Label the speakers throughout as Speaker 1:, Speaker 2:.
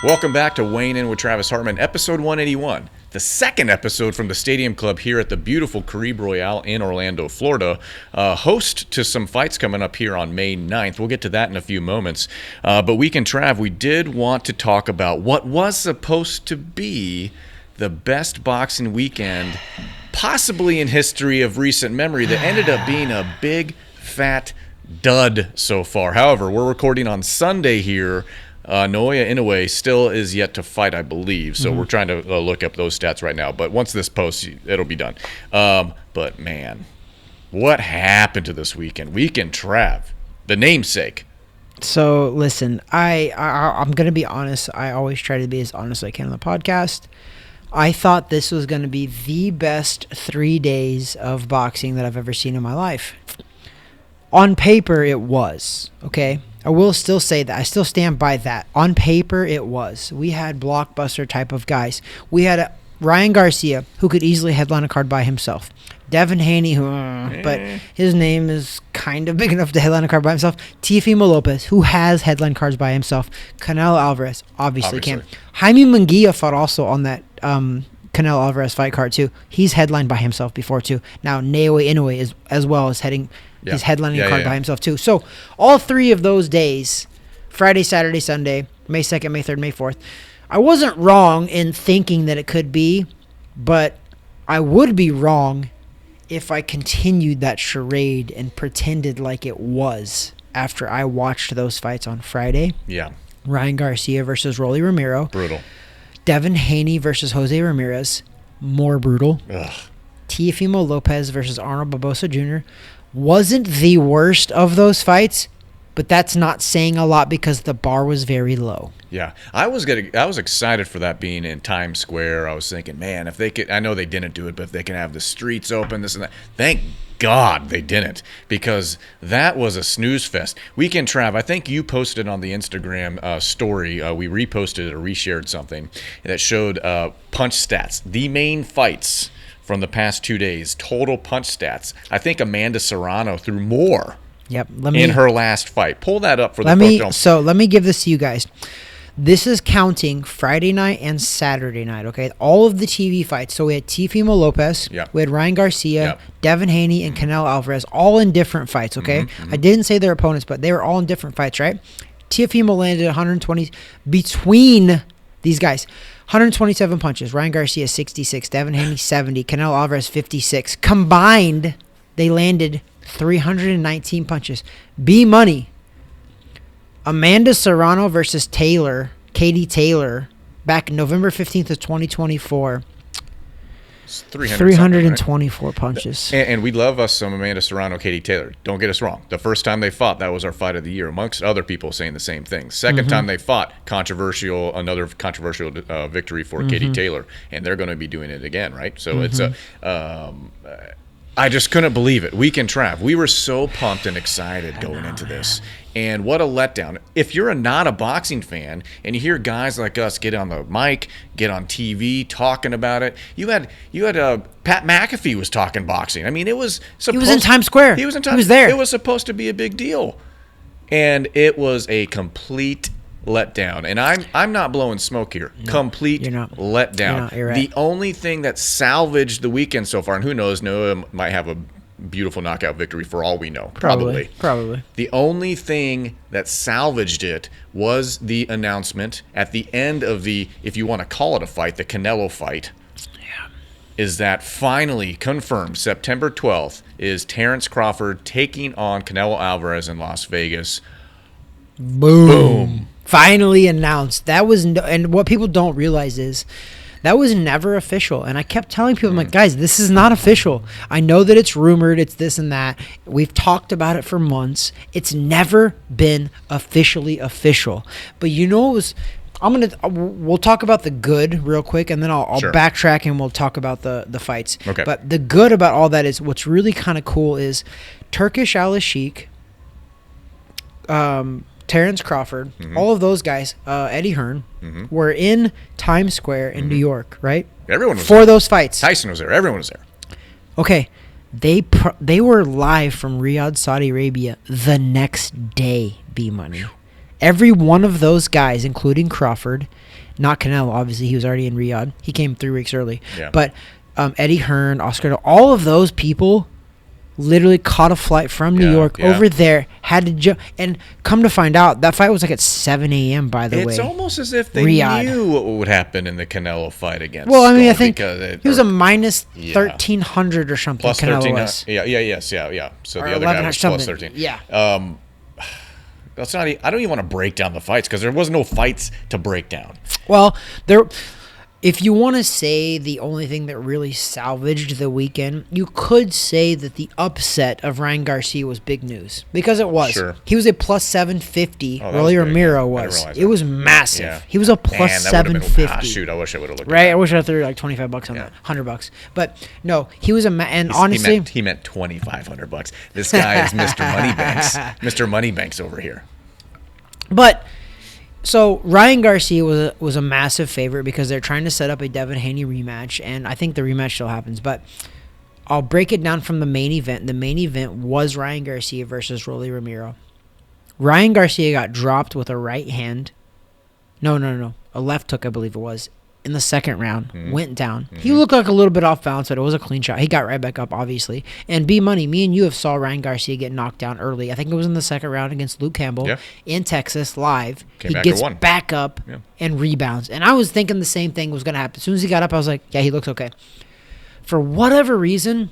Speaker 1: Welcome back to Weighing In with Travis Hartman, episode 181, the second episode from the Stadium Club here at the beautiful Caribe Royale in Orlando, Florida. Host to some fights coming up here on May 9th. We'll get to that in a few moments. But Weekend Trav, we did want to talk about what was supposed to be the best boxing weekend possibly in history of recent memory that ended up being a big, fat dud so far. However, we're recording on Sunday here. Naoya Inoue still is yet to fight, I believe. So we're trying to look up those stats right now. But once this posts, it'll be done. But, man, what happened to this weekend? Weekend Trav, the namesake.
Speaker 2: So, listen, I'm going to be honest. I always try to be as honest as I can on the podcast. I thought this was going to be the best 3 days of boxing that I've ever seen in my life. On paper, it was, okay? I will still say that. I still stand by that. On paper, it was. We had blockbuster type of guys. We had Ryan Garcia, who could easily headline a card by himself. Devin Haney, but his name is kind of big enough to headline a card by himself. Teofimo Lopez, who has headline cards by himself. Canelo Alvarez, obviously can. Jaime Munguia fought also on that Canelo Alvarez fight card, too. He's headlined by himself before, too. Now, Naoya Inoue is as well as heading... Yeah. He's headlining a card by himself, too. So, all 3 of those days, Friday, Saturday, Sunday, May 2nd, May 3rd, May 4th, I wasn't wrong in thinking that it could be, but I would be wrong if I continued that charade and pretended like it was after I watched those fights on Friday.
Speaker 1: Yeah.
Speaker 2: Ryan Garcia versus Rolly Romero.
Speaker 1: Brutal.
Speaker 2: Devin Haney versus Jose Ramirez. More brutal.
Speaker 1: Ugh.
Speaker 2: Teofimo Lopez versus Arnold Barbosa Jr. Wasn't the worst of those fights, but that's not saying a lot because the bar was very low.
Speaker 1: Yeah, I was excited for that being in Times Square. I was thinking, man, if they could, I know they didn't do it, but if they can have the streets open, this and that. Thank God they didn't, because that was a snooze fest. Weekend Trav, I think you posted on the Instagram story. We reposted it or reshared something that showed punch stats, the main fights from the past 2 days, total punch stats. I think Amanda Serrano threw more in her last fight. Pull that up for the folks.
Speaker 2: So let me give this to you guys. This is counting Friday night and Saturday night, okay? All of the TV fights. So we had Teofimo Lopez, we had Ryan Garcia, Devin Haney, and Canelo Alvarez, all in different fights, okay? I didn't say their opponents, but they were all in different fights, right? Teofimo landed 120 between these guys. 127 punches. Ryan Garcia 66. Devin Haney 70. Canelo Alvarez 56. Combined, they landed 319 punches. B Money. Amanda Serrano versus Katie Taylor, back November 15th of 2024. 324 punches.
Speaker 1: And we love us some Amanda Serrano, Katie Taylor. Don't get us wrong. The first time they fought, that was our fight of the year, amongst other people saying the same thing. Second time they fought, another controversial victory for Katie Taylor, and they're going to be doing it again, right? So it's I just couldn't believe it. Weekend Trav, we were so pumped and excited going into this. And what a letdown. If you're not a boxing fan and you hear guys like us get on the mic, get on TV talking about it, you had Pat McAfee was talking boxing. I mean, he was in
Speaker 2: Times Square. He was there.
Speaker 1: It was supposed to be a big deal. And it was a complete letdown. And I'm not blowing smoke here.
Speaker 2: No,
Speaker 1: complete letdown.
Speaker 2: You're right.
Speaker 1: The only thing that salvaged the weekend so far, and who knows, Noah might have a beautiful knockout victory for all we know. Probably. The only thing that salvaged it was the announcement at the end of the, if you want to call it a fight, the Canelo fight.
Speaker 2: Yeah.
Speaker 1: Is that finally confirmed September 12th is Terrence Crawford taking on Canelo Alvarez in Las Vegas. Boom.
Speaker 2: Finally announced. That was and what people don't realize is that was never official. And I kept telling people, I'm like, guys, this is not official. I know that it's rumored, it's this and that. We've talked about it for months. It's never been officially official. But you know, we'll talk about the good real quick, and then I'll backtrack and we'll talk about the fights.
Speaker 1: Okay.
Speaker 2: But the good about all that is what's really kind of cool is Turkish Al Sheikh, Terrence Crawford, all of those guys, Eddie Hearn, were in Times Square in New York, right?
Speaker 1: Everyone was
Speaker 2: for those fights.
Speaker 1: Tyson was there. Everyone was there.
Speaker 2: Okay. They were live from Riyadh, Saudi Arabia the next day, B-Money. Every one of those guys, including Crawford, not Canelo, obviously, he was already in Riyadh. He came 3 weeks early.
Speaker 1: Yeah.
Speaker 2: But Eddie Hearn, Oscar, all of those people literally caught a flight from New York over there, had to jump, and come to find out, that fight was like at 7 a.m., by the way.
Speaker 1: It's almost as if they knew what would happen in the Canelo fight against
Speaker 2: Well, I mean, I
Speaker 1: Skull,
Speaker 2: think he was a minus 1,300 or something,
Speaker 1: plus
Speaker 2: Canelo
Speaker 1: 13,
Speaker 2: was.
Speaker 1: Yeah. So
Speaker 2: Or
Speaker 1: the other guy
Speaker 2: 11 or
Speaker 1: was
Speaker 2: something.
Speaker 1: plus 13.
Speaker 2: Yeah.
Speaker 1: That's not. I don't even want to break down the fights because there was no fights to break down.
Speaker 2: Well, if you want to say the only thing that really salvaged the weekend, you could say that the upset of Ryan Garcia was big news, because it was.
Speaker 1: Sure.
Speaker 2: He was a plus 750. Rolly Ramiro was. It was massive.
Speaker 1: Yeah.
Speaker 2: He was a plus 750.
Speaker 1: Shoot, I wish I would have looked.
Speaker 2: Right,
Speaker 1: at
Speaker 2: I wish I threw like $25 on that, $100. But no, he was and
Speaker 1: that.
Speaker 2: honestly,
Speaker 1: he meant $2,500. This guy is Mr. Moneybanks. Mr. Moneybanks over here.
Speaker 2: But so Ryan Garcia was a massive favorite because they're trying to set up a Devin Haney rematch, and I think the rematch still happens. But I'll break it down from the main event. The main event was Ryan Garcia versus Rolly Ramiro. Ryan Garcia got dropped with a right hand. No. A left hook, I believe it was, in the second round. Went down. He looked like a little bit off balance, but it was a clean shot. He got right back up, obviously. And B-Money, me and you have saw Ryan Garcia get knocked down early. I think it was in the second round against Luke Campbell in Texas, live. He gets back up and rebounds. And I was thinking the same thing was going to happen. As soon as he got up, I was like, yeah, he looks okay. For whatever reason,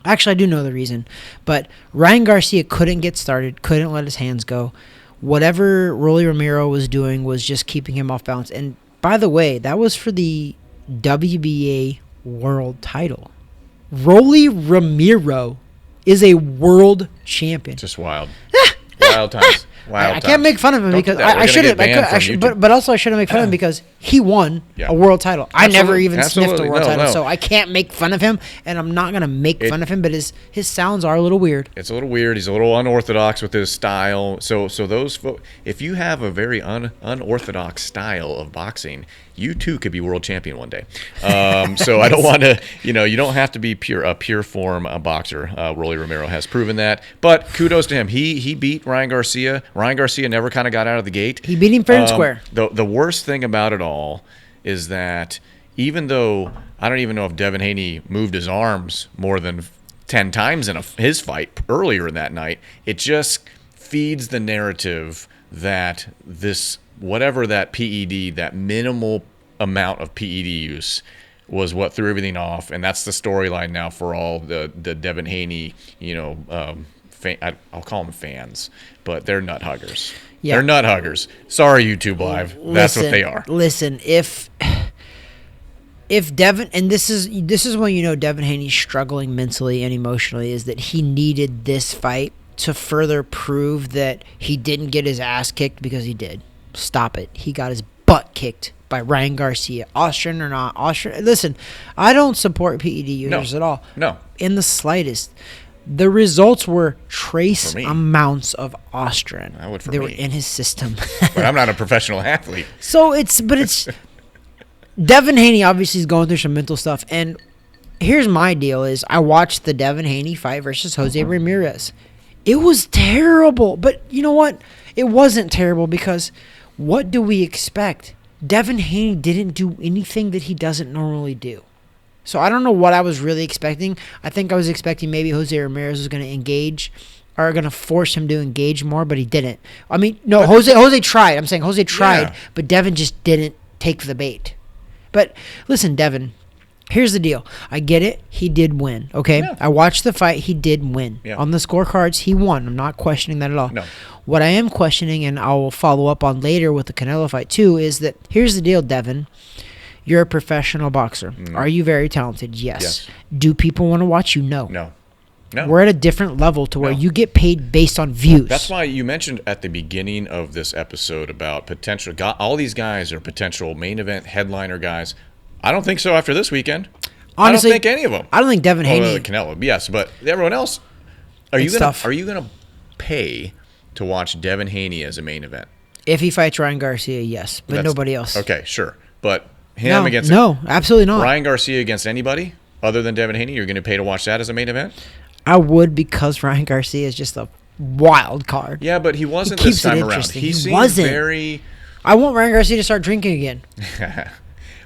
Speaker 2: actually, I do know the reason, but Ryan Garcia couldn't get started, couldn't let his hands go. Whatever Rolly Ramiro was doing was just keeping him off balance. And by the way, that was for the WBA world title. Rolly Ramiro is a world champion.
Speaker 1: Just wild. Wild times.
Speaker 2: I can't make fun of him because I shouldn't. But also I shouldn't make fun of him because he won a world title. I never even sniffed a world title, so I can't make fun of him, and I'm not gonna make fun of him. But his sounds are a little weird.
Speaker 1: It's a little weird. He's a little unorthodox with his style. So those if you have a very unorthodox style of boxing, you too could be world champion one day. So I don't want to, you don't have to be a pure form boxer. Rolly Ramiro has proven that. But kudos to him. He beat Ryan Garcia. Ryan Garcia never kind of got out of the gate.
Speaker 2: He beat him fair and square.
Speaker 1: The worst thing about it all is that even though I don't even know if Devin Haney moved his arms more than 10 times in his fight earlier in that night, it just feeds the narrative that this whatever that PED, that minimal amount of PED use was what threw everything off, and that's the storyline now for all the Devin Haney, I'll call them fans, but they're nut huggers. Yeah. They're nut huggers. Sorry, YouTube Live. That's what they are.
Speaker 2: Listen, if Devin, and this is when Devin Haney's struggling mentally and emotionally, is that he needed this fight to further prove that he didn't get his ass kicked, because he did. Stop it. He got his butt kicked by Ryan Garcia. Austrian or not Austrian. Listen, I don't support PED users at all.
Speaker 1: No.
Speaker 2: In the slightest. The results were trace amounts of Austrian. They were in his system.
Speaker 1: But I'm not a professional athlete.
Speaker 2: So it's Devin Haney obviously is going through some mental stuff. And here's my deal is I watched the Devin Haney fight versus Jose Ramirez. It was terrible. But you know what? It wasn't terrible because what do we expect? Devin Haney didn't do anything that he doesn't normally do. So I don't know what I was really expecting. I think I was expecting maybe Jose Ramirez was going to engage or going to force him to engage more, but he didn't. I mean, no, Jose tried. I'm saying Jose tried, but Devin just didn't take the bait. But listen, Devin, here's the deal. I get it. He did win, okay? Yeah. I watched the fight. He did win. Yeah. On the scorecards, he won. I'm not questioning that at all. No. What I am questioning, and I will follow up on later with the Canelo fight too, is that here's the deal, Devin. You're a professional boxer. Are you very talented? Yes. Do people want to watch you? No.
Speaker 1: No.
Speaker 2: We're at a different level to where you get paid based on views.
Speaker 1: That's why you mentioned at the beginning of this episode about potential. All these guys are potential main event headliner guys. I don't think so after this weekend.
Speaker 2: Honestly,
Speaker 1: I don't think any of them.
Speaker 2: I don't think Devin Haney.
Speaker 1: Canelo, yes, but everyone else. Are you gonna pay to watch Devin Haney as a main event?
Speaker 2: If he fights Ryan Garcia, yes, but nobody else.
Speaker 1: Okay, sure, but.
Speaker 2: No, absolutely not.
Speaker 1: Ryan Garcia against anybody other than Devin Haney, you're going to pay to watch that as a main event?
Speaker 2: I would, because Ryan Garcia is just a wild card.
Speaker 1: Yeah, but he wasn't
Speaker 2: He
Speaker 1: this
Speaker 2: keeps it
Speaker 1: time around.
Speaker 2: interesting.
Speaker 1: He
Speaker 2: He
Speaker 1: seemed
Speaker 2: wasn't.
Speaker 1: very.
Speaker 2: I want Ryan Garcia to start drinking again.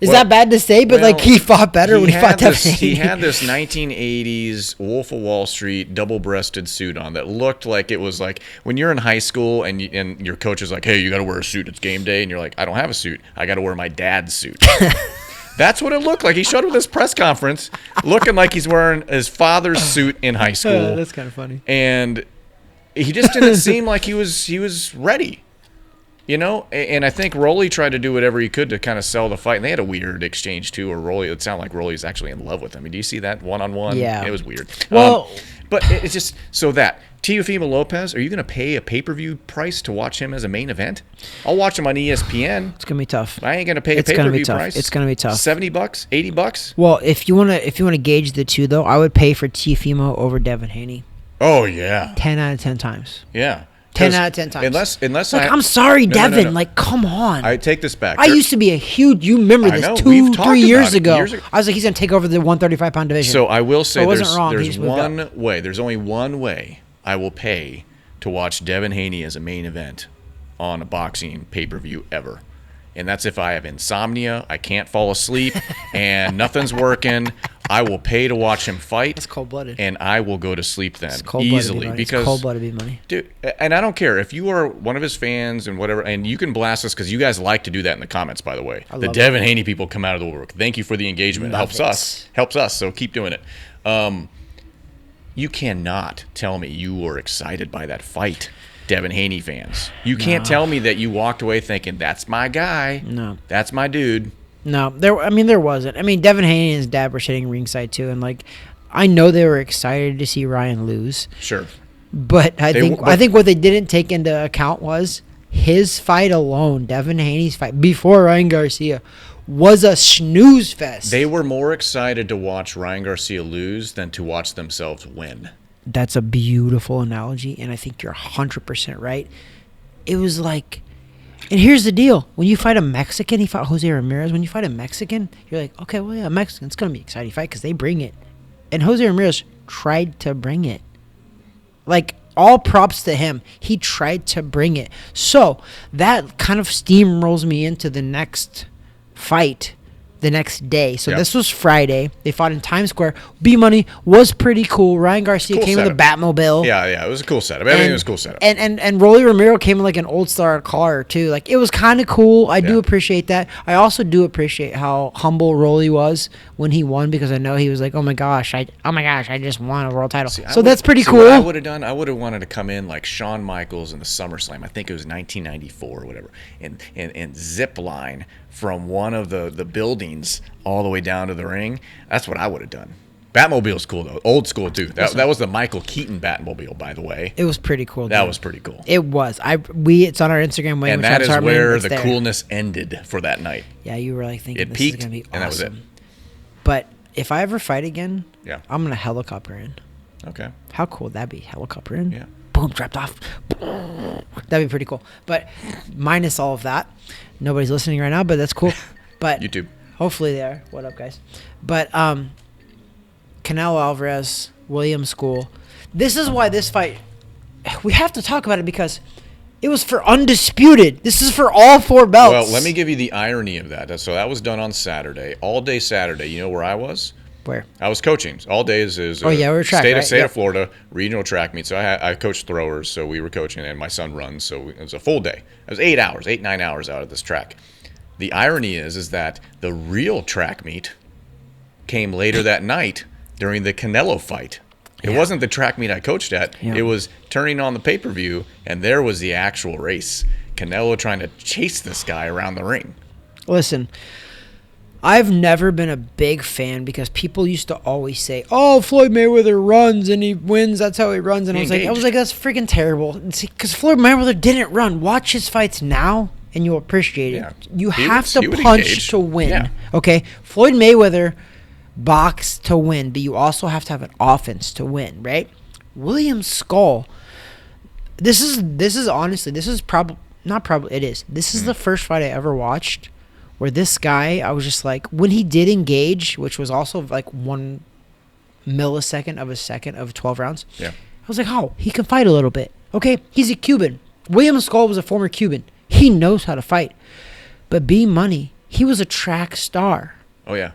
Speaker 2: Is
Speaker 1: Well,
Speaker 2: that bad to say? But like he fought better when he fought Devin
Speaker 1: He
Speaker 2: Haney.
Speaker 1: had this 1980s Wolf of Wall Street double-breasted suit on that looked like it was like when you're in high school and your coach is like, "Hey, you got to wear a suit. It's game day," and you're like, "I don't have a suit. I got to wear my dad's suit." That's what it looked like. He showed up at this press conference looking like he's wearing his father's suit in high school.
Speaker 2: That's kind of funny.
Speaker 1: And he just didn't seem like he was ready. You know, and I think Rolly tried to do whatever he could to kind of sell the fight. And they had a weird exchange, too, where Rolly, it sounded like Rolly's actually in love with him. I mean, do you see that one-on-one?
Speaker 2: Yeah.
Speaker 1: It was weird.
Speaker 2: Well,
Speaker 1: but it's just, so that, Teofimo Lopez, are you going to pay a pay-per-view price to watch him as a main event? I'll watch him on ESPN.
Speaker 2: it's going to be tough.
Speaker 1: I ain't going to pay a
Speaker 2: It's gonna be
Speaker 1: pay-per-view
Speaker 2: tough.
Speaker 1: price.
Speaker 2: It's going to be tough.
Speaker 1: $70, $80?
Speaker 2: Well, if you want to gauge the two, though, I would pay for Teofimo over Devin Haney.
Speaker 1: Oh, yeah.
Speaker 2: 10 out of 10 times.
Speaker 1: Yeah.
Speaker 2: 10 out of 10 times.
Speaker 1: Unless
Speaker 2: Like, I'm sorry,
Speaker 1: No,
Speaker 2: Devin.
Speaker 1: no.
Speaker 2: Like, come on.
Speaker 1: I take this back.
Speaker 2: I used to be a huge. You remember
Speaker 1: I
Speaker 2: this
Speaker 1: know,
Speaker 2: 2,
Speaker 1: we've talked
Speaker 2: 3
Speaker 1: about
Speaker 2: years
Speaker 1: it
Speaker 2: ago.
Speaker 1: years ago.
Speaker 2: I was like, he's gonna take over the 135-pound division.
Speaker 1: So I will say
Speaker 2: So it wasn't wrong. He
Speaker 1: there's
Speaker 2: just moved
Speaker 1: one way. There's only one way I will pay to watch Devin Haney as a main event on a boxing pay-per-view ever. And that's if I have insomnia, I can't fall asleep, and nothing's working. I will pay to watch him fight.
Speaker 2: That's cold-blooded.
Speaker 1: And I will go to sleep then
Speaker 2: It's cold-blooded
Speaker 1: easily
Speaker 2: money.
Speaker 1: because
Speaker 2: It's cold-blooded be money.
Speaker 1: dude, and I don't care if you are one of his fans and whatever, and you can blast us because you guys like to do that in the comments. By the way, the
Speaker 2: love
Speaker 1: Devin Haney people come out of the woodwork. Thank you for the engagement. It
Speaker 2: Love
Speaker 1: helps
Speaker 2: it.
Speaker 1: us. Helps us. So keep doing it. You cannot tell me you were excited by that fight, Devin Haney fans. You can't tell me that you walked away thinking that's my guy.
Speaker 2: No.
Speaker 1: That's my dude.
Speaker 2: No, there wasn't. I mean, Devin Haney and his dad were sitting ringside too, and like, I know they were excited to see Ryan lose,
Speaker 1: Sure.
Speaker 2: but I think what they didn't take into account was his fight alone, Devin Haney's fight before Ryan Garcia, was a snooze fest.
Speaker 1: They were more excited to watch Ryan Garcia lose than to watch themselves win.
Speaker 2: That's a beautiful analogy, and I think you're 100% right. It was like, and here's the deal. When you fight a Mexican, he fought Jose Ramirez. When you fight a Mexican, you're like, okay, well, yeah, Mexican. It's going to be an exciting fight because they bring it. And Jose Ramirez tried to bring it. Like, all props to him. He tried to bring it. So that kind of steamrolls me into the next fight the next day. So
Speaker 1: Yep.
Speaker 2: this was Friday. They fought in Times Square. B-Money was pretty cool. Ryan Garcia
Speaker 1: Cool
Speaker 2: came with a
Speaker 1: setup.
Speaker 2: Batmobile.
Speaker 1: Yeah, it was a cool setup. Everything was a cool setup.
Speaker 2: And Rolly Romero came in like an old star car too. Like, it was kind of cool. I do
Speaker 1: Yeah.
Speaker 2: appreciate that. I also do appreciate how humble Rolly was when he won, because I know he was like, "Oh my gosh, I just won a world title." So that's pretty cool.
Speaker 1: What I would have done, I would have wanted to come in like Shawn Michaels in the SummerSlam. I think it was 1994 or whatever, and zip line from one of the buildings all the way down to the ring. That's what I would have done. Batmobile's cool though, old school too. That was the Michael Keaton Batmobile, by the way.
Speaker 2: It was pretty cool.
Speaker 1: That
Speaker 2: dude.
Speaker 1: was pretty cool.
Speaker 2: It was. It's on our Instagram.
Speaker 1: And that is where the coolness ended for that night.
Speaker 2: Yeah, you were like thinking
Speaker 1: It
Speaker 2: this
Speaker 1: peaked,
Speaker 2: is gonna be awesome.
Speaker 1: and that was it.
Speaker 2: But if I ever fight again,
Speaker 1: Yeah.
Speaker 2: I'm gonna helicopter in.
Speaker 1: Okay.
Speaker 2: How cool would that be? Helicopter in.
Speaker 1: Yeah.
Speaker 2: Boom, dropped off. That'd be pretty cool. But minus all of that, nobody's listening right now, but that's cool. But
Speaker 1: YouTube.
Speaker 2: hopefully they are. What up, guys? But Canelo Alvarez, William School. This is why this fight, we have to talk about it because it was for undisputed. This is for all 4 belts.
Speaker 1: Well, let me give you the irony of that. So that was done on Saturday, all day Saturday. You know where I was?
Speaker 2: Where?
Speaker 1: I was coaching. All day is
Speaker 2: Oh, yeah, we were track,
Speaker 1: state
Speaker 2: right?
Speaker 1: of
Speaker 2: Yep.
Speaker 1: Florida regional track meet. So I coached throwers, so we were coaching, and my son runs. So it was a full day. It was 9 hours out of this track. The irony is that the real track meet came later that night during the Canelo fight. It wasn't the track meet I coached at.
Speaker 2: Yeah.
Speaker 1: It was turning on the pay-per-view, and there was the actual race. Canelo trying to chase this guy around the ring.
Speaker 2: Listen, I've never been a big fan because people used to always say, "Oh, Floyd Mayweather runs and he wins. That's how he runs." And I was like, that's freaking terrible. Because Floyd Mayweather didn't run. Watch his fights now, and you'll appreciate it.
Speaker 1: Yeah.
Speaker 2: You
Speaker 1: He
Speaker 2: have
Speaker 1: would
Speaker 2: to punch
Speaker 1: engage.
Speaker 2: to win.
Speaker 1: Yeah.
Speaker 2: Okay, Floyd Mayweather boxed to win, but you also have to have an offense to win, right? William Skull. This is honestly, this is probably not probably it is. This is the first fight I ever watched where this guy, I was just like, when he did engage, which was also like 1 millisecond of a second of 12 rounds.
Speaker 1: Yeah.
Speaker 2: I was like, oh, he can fight a little bit. Okay, he's a Cuban. William Skull was a former Cuban. He knows how to fight. But B Money, he was a track star.
Speaker 1: Oh yeah.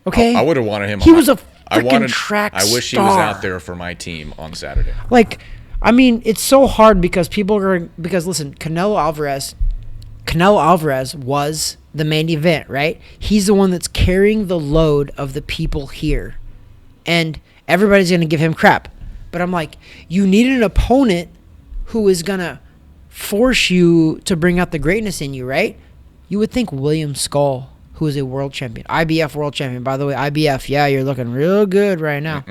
Speaker 2: Okay,
Speaker 1: I would have wanted him.
Speaker 2: He was a freaking track star.
Speaker 1: I wish he was out there for my team on Saturday.
Speaker 2: Like, I mean, it's so hard because listen, Canelo Alvarez was the main event, right? He's the one that's carrying the load of the people here. And everybody's going to give him crap. But I'm like, you need an opponent who is going to force you to bring out the greatness in you, right? You would think William Skull, who is a world champion, IBF world champion. By the way, IBF, yeah, you're looking real good right now.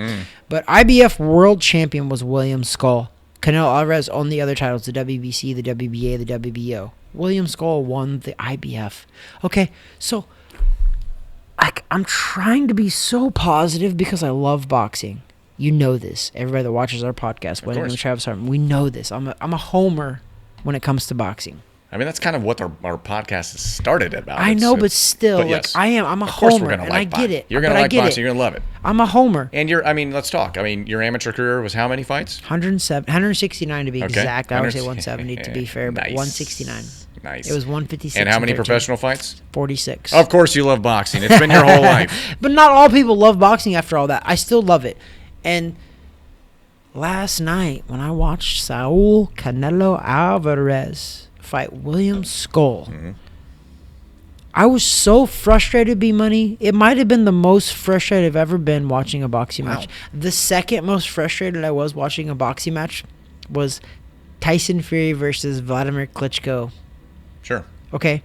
Speaker 2: But IBF world champion was William Skull. Canelo Alvarez owned the other titles, the WBC, the WBA, the WBO. William Skull won the IBF. Okay, so I'm trying to be so positive because I love boxing. You know this. Everybody that watches our podcast, William and Travis Hartman, we know this. I'm a homer when it comes to boxing.
Speaker 1: I mean, that's kind of what our podcast has started about.
Speaker 2: I know, but still, like, yes. I'm a homer, and I get it.
Speaker 1: You're going to like boxing. You're going to love it.
Speaker 2: I'm a homer.
Speaker 1: And let's talk. I mean, your amateur career was how many fights?
Speaker 2: 169 to be exact. I would say 170 to be fair, but 169.
Speaker 1: Nice.
Speaker 2: It was 156.
Speaker 1: And how many professional fights?
Speaker 2: 46.
Speaker 1: Of course you love boxing. It's been your whole life.
Speaker 2: But not all people love boxing after all that. I still love it. And last night when I watched Saul Canelo Alvarez fight William Skull, I was so frustrated, B-Money. It might have been the most frustrated I've ever been watching a boxing match. The second most frustrated I was watching a boxing match was Tyson Fury versus Vladimir Klitschko.
Speaker 1: Sure.
Speaker 2: Okay.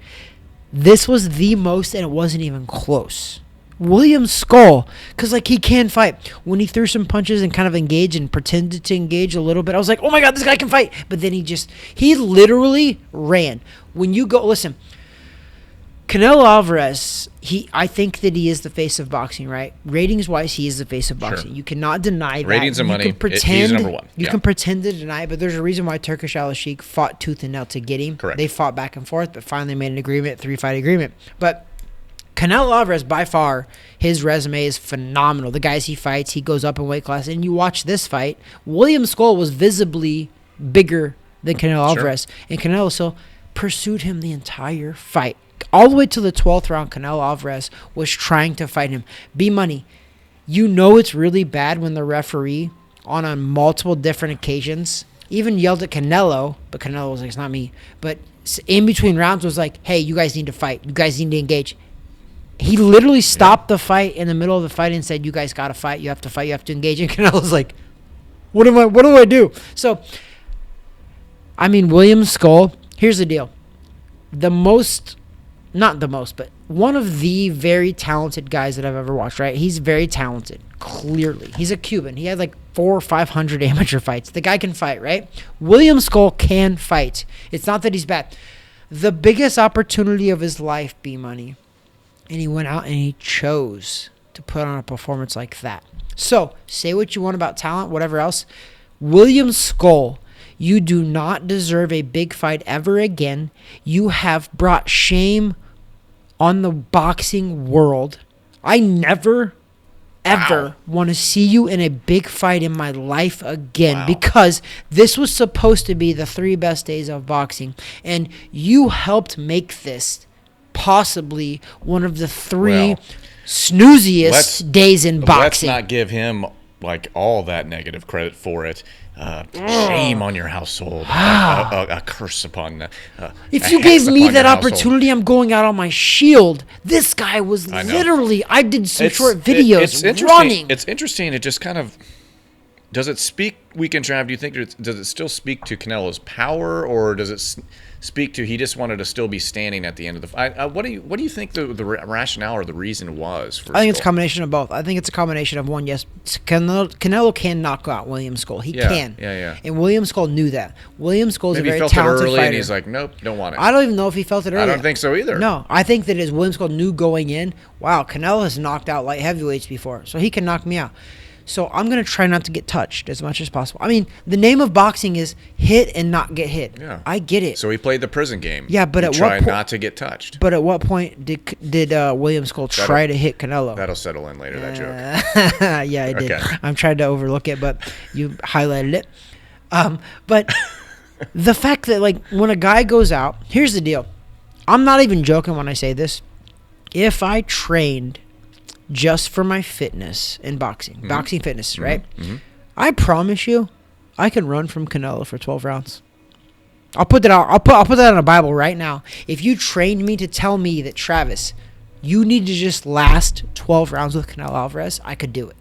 Speaker 2: This was the most, and it wasn't even close. William Skull, because, like, he can fight. When he threw some punches and kind of engaged and pretended to engage a little bit, I was like, oh my God, this guy can fight. But then he literally ran. When you go, listen, Canelo Alvarez, I think that he is the face of boxing, right? Ratings-wise, he is the face of boxing. Sure. You cannot deny that.
Speaker 1: Ratings and money, he's number one.
Speaker 2: You can pretend to deny it, but there's a reason why Turkish Al Sheikh fought tooth and nail to get him.
Speaker 1: Correct.
Speaker 2: They fought back and forth, but finally made an agreement, 3-fight agreement. But Canelo Alvarez, by far, his resume is phenomenal. The guys he fights, he goes up in weight class. And you watch this fight, William Skull was visibly bigger than Canelo Alvarez. And Canelo still pursued him the entire fight. All the way to the 12th round, Canelo Alvarez was trying to fight him. B-Money, you know it's really bad when the referee, on multiple different occasions, even yelled at Canelo, but Canelo was like, it's not me. But in between rounds was like, hey, you guys need to fight. You guys need to engage. He literally stopped the fight in the middle of the fight and said, you guys got to fight. You have to fight. You have to engage. And Canelo's like, what do I do? So, I mean, William Skull, here's the deal. Not the most, but one of the very talented guys that I've ever watched, right? He's very talented, clearly. He's a Cuban. He had like 400 or 500 amateur fights. The guy can fight, right? William Skull can fight. It's not that he's bad. The biggest opportunity of his life, B-Money, and he went out and he chose to put on a performance like that. So, say what you want about talent, whatever else. William Skull, you do not deserve a big fight ever again. You have brought shame on the boxing world. I never, ever want to see you in a big fight in my life again because this was supposed to be the 3 best days of boxing. And you helped make this possibly one of the 3 snooziest days in boxing.
Speaker 1: Let's not give him like all that negative credit for it. Shame on your household. A curse upon.
Speaker 2: If you gave me that opportunity, I'm going out on my shield. This guy was literally. I did some short videos
Speaker 1: it's interesting.
Speaker 2: running.
Speaker 1: It's interesting. It just kind of. Does it speak, Weekend Trav, do you think, does it still speak to Canelo's power, or does it speak to he just wanted to still be standing at the end of the fight? What do you think the rationale or the reason was for
Speaker 2: I think it's a combination of both. I think it's a combination of one, yes, Canelo can knock out William Skull. He can.
Speaker 1: Yeah.
Speaker 2: And William Skull knew that. William Skull is a very talented fighter. Maybe he felt it early
Speaker 1: and he's like, nope, don't want it.
Speaker 2: I don't even know if he felt it early.
Speaker 1: I don't think so either.
Speaker 2: No, I think that William Skull knew going in, wow, Canelo has knocked out light heavyweights before, so he can knock me out. So I'm going to try not to get touched as much as possible. I mean, the name of boxing is hit and not get hit.
Speaker 1: Yeah.
Speaker 2: I get it.
Speaker 1: So he played the prison game.
Speaker 2: Yeah, but at what
Speaker 1: point... Try not to get touched.
Speaker 2: But at what point did William Skull try to hit Canelo?
Speaker 1: That'll settle in later, that joke.
Speaker 2: Yeah, I did.
Speaker 1: Okay.
Speaker 2: I'm trying to overlook it, but you highlighted it. But the fact that, like, when a guy goes out, here's the deal. I'm not even joking when I say this. If I trained just for my fitness in boxing, boxing fitness, right? I promise you, I can run from Canelo for 12 rounds. I'll put that out. I'll put that on a Bible right now. If you trained me to tell me that, Travis, you need to just last 12 rounds with Canelo Alvarez, I could do it.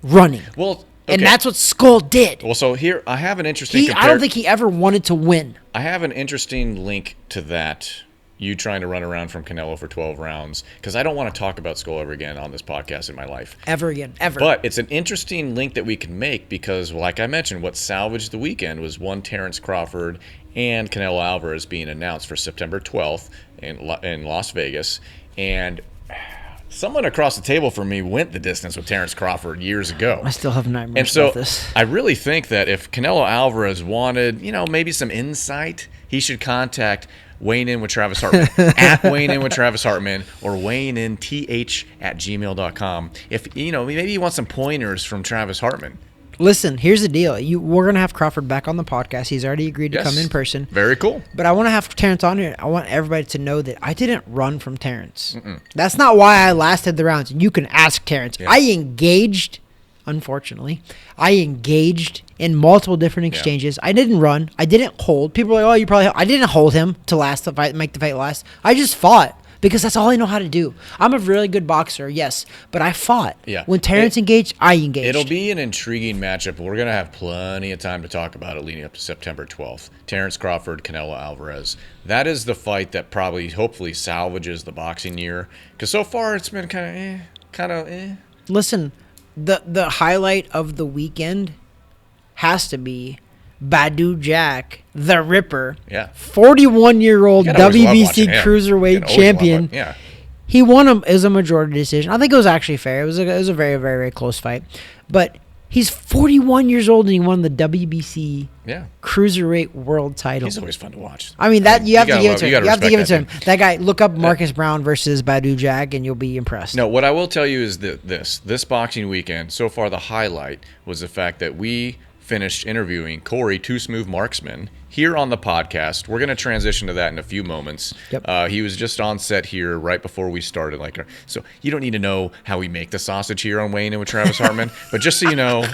Speaker 2: Running.
Speaker 1: Well, okay.
Speaker 2: And that's what Skull did.
Speaker 1: Well, so here I have an interesting.
Speaker 2: I don't think he ever wanted to win.
Speaker 1: I have an interesting link to that. You trying to run around from Canelo for 12 rounds, because I don't want to talk about Skull ever again on this podcast in my life.
Speaker 2: Ever again, ever.
Speaker 1: But it's an interesting link that we can make because, like I mentioned, what salvaged the weekend was one Terrence Crawford and Canelo Alvarez being announced for September 12th in Las Vegas. And someone across the table from me went the distance with Terrence Crawford years ago.
Speaker 2: I still have nightmares about this.
Speaker 1: I really think that if Canelo Alvarez wanted, maybe some insight, he should contact Weighing In with Travis Hartman at Weighing In with Travis Hartman or weighinginth@gmail.com. If maybe you want some pointers from Travis Hartman.
Speaker 2: Listen, here's the deal. We're gonna have Crawford back on the podcast. He's already agreed to come in person.
Speaker 1: Very cool.
Speaker 2: But I want to have Terrence on here. I want everybody to know that I didn't run from Terrence. That's not why I lasted the rounds. And you can ask Terrence. Yeah. I engaged. Unfortunately, I engaged in multiple different exchanges. I didn't run. I didn't hold. People are like, "Oh, you probably." I didn't hold him to last the fight, make the fight last. I just fought because that's all I know how to do. I'm a really good boxer, yes, but I fought.
Speaker 1: Yeah.
Speaker 2: When Terrence engaged, I engaged.
Speaker 1: It'll be an intriguing matchup. We're gonna have plenty of time to talk about it leading up to September 12th. Terrence Crawford, Canelo Alvarez. That is the fight that hopefully salvages the boxing year. Because so far it's been kind of eh.
Speaker 2: Listen. The highlight of the weekend has to be Badu Jack, the Ripper, 41-year-old WBC Cruiserweight champion.
Speaker 1: Yeah.
Speaker 2: He won him as a majority decision. I think it was actually fair. It was a very, very, very close fight. But he's 41 years old and he won the WBC Cruiserweight World Title.
Speaker 1: He's always fun to watch.
Speaker 2: I mean, you have to give it to him. You have to give it to him. That guy, look up Marcus Brown versus Badu Jack and you'll be impressed.
Speaker 1: No, what I will tell you is that this boxing weekend, so far the highlight was the fact that we finished interviewing Corey Too Smooth Marksman here on the podcast. We're going to transition to that in a few moments.
Speaker 2: Yep.
Speaker 1: He was just on set here right before we started. So you don't need to know how we make the sausage here on Weighing In with Travis Hartman, but just so you know,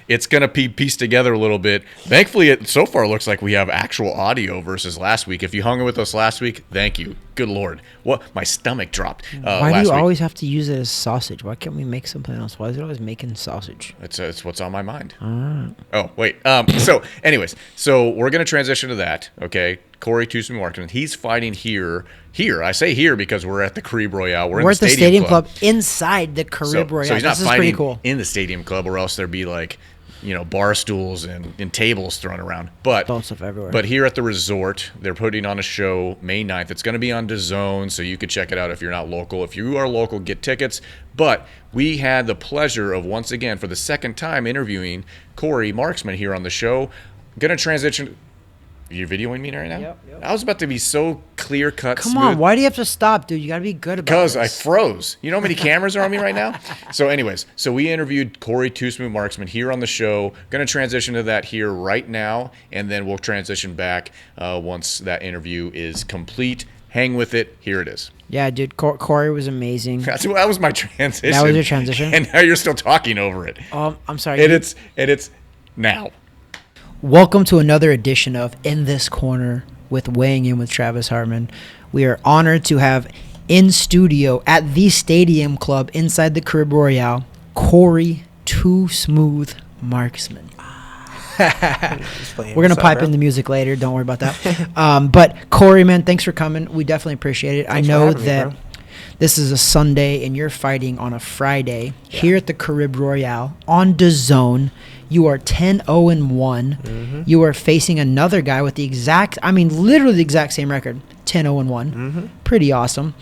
Speaker 1: it's going to be pieced together a little bit. Thankfully, it so far looks like we have actual audio versus last week. If you hung with us last week, thank you. Good Lord. What? My stomach dropped
Speaker 2: Why do you always have to use it as sausage? Why can't we make something else? Why is it always making sausage?
Speaker 1: It's what's on my mind. Oh, wait. So anyways, we're going to transition to that, okay? Corey Too Smooth Marksman. He's fighting here. I say here because we're at the Caribe Royale. We're at the Stadium Club
Speaker 2: inside the Caribe Royale.
Speaker 1: So he's not
Speaker 2: this
Speaker 1: fighting
Speaker 2: is pretty cool.
Speaker 1: in the Stadium Club, or else there'd be bar stools and tables thrown around. But
Speaker 2: stuff everywhere.
Speaker 1: But here at the resort, they're putting on a show May 9th. It's going to be on DAZN, so you could check it out if you're not local. If you are local, get tickets. But we had the pleasure of, once again, for the second time, interviewing Corey Marksman here on the show. I'm going to transition. You're videoing me right now?
Speaker 2: Yep.
Speaker 1: I was about to be so clear-cut,
Speaker 2: Come
Speaker 1: smooth.
Speaker 2: on, why do you have to stop, dude? You got to be good about this.
Speaker 1: Because I froze. You know how many cameras are on me right now? So anyways, we interviewed Corey Too Smooth Marksman here on the show. Going to transition to that here right now, and then we'll transition back once that interview is complete. Hang with it. Here it is.
Speaker 2: Yeah, dude, Corey was amazing.
Speaker 1: That was my transition.
Speaker 2: That was your transition?
Speaker 1: And now you're still talking over it.
Speaker 2: I'm sorry.
Speaker 1: It's now.
Speaker 2: Welcome to another edition of In This Corner with Weighing In with Travis Hartman. We are honored to have in studio at the Stadium Club inside the Caribe Royale, Corey Too Smooth Marksman. We're going to pipe in the music later. Don't worry about that. But Corey, man, thanks for coming. We definitely appreciate it.
Speaker 3: Thanks
Speaker 2: I know
Speaker 3: for having
Speaker 2: that
Speaker 3: me, bro.
Speaker 2: This is a Sunday and you're fighting on a Friday here at the Caribe Royale on DAZN. You are 10-0-1.
Speaker 3: Mm-hmm.
Speaker 2: You are facing another guy with literally the exact same record, 10-0-1.
Speaker 3: Mm-hmm.
Speaker 2: Pretty awesome.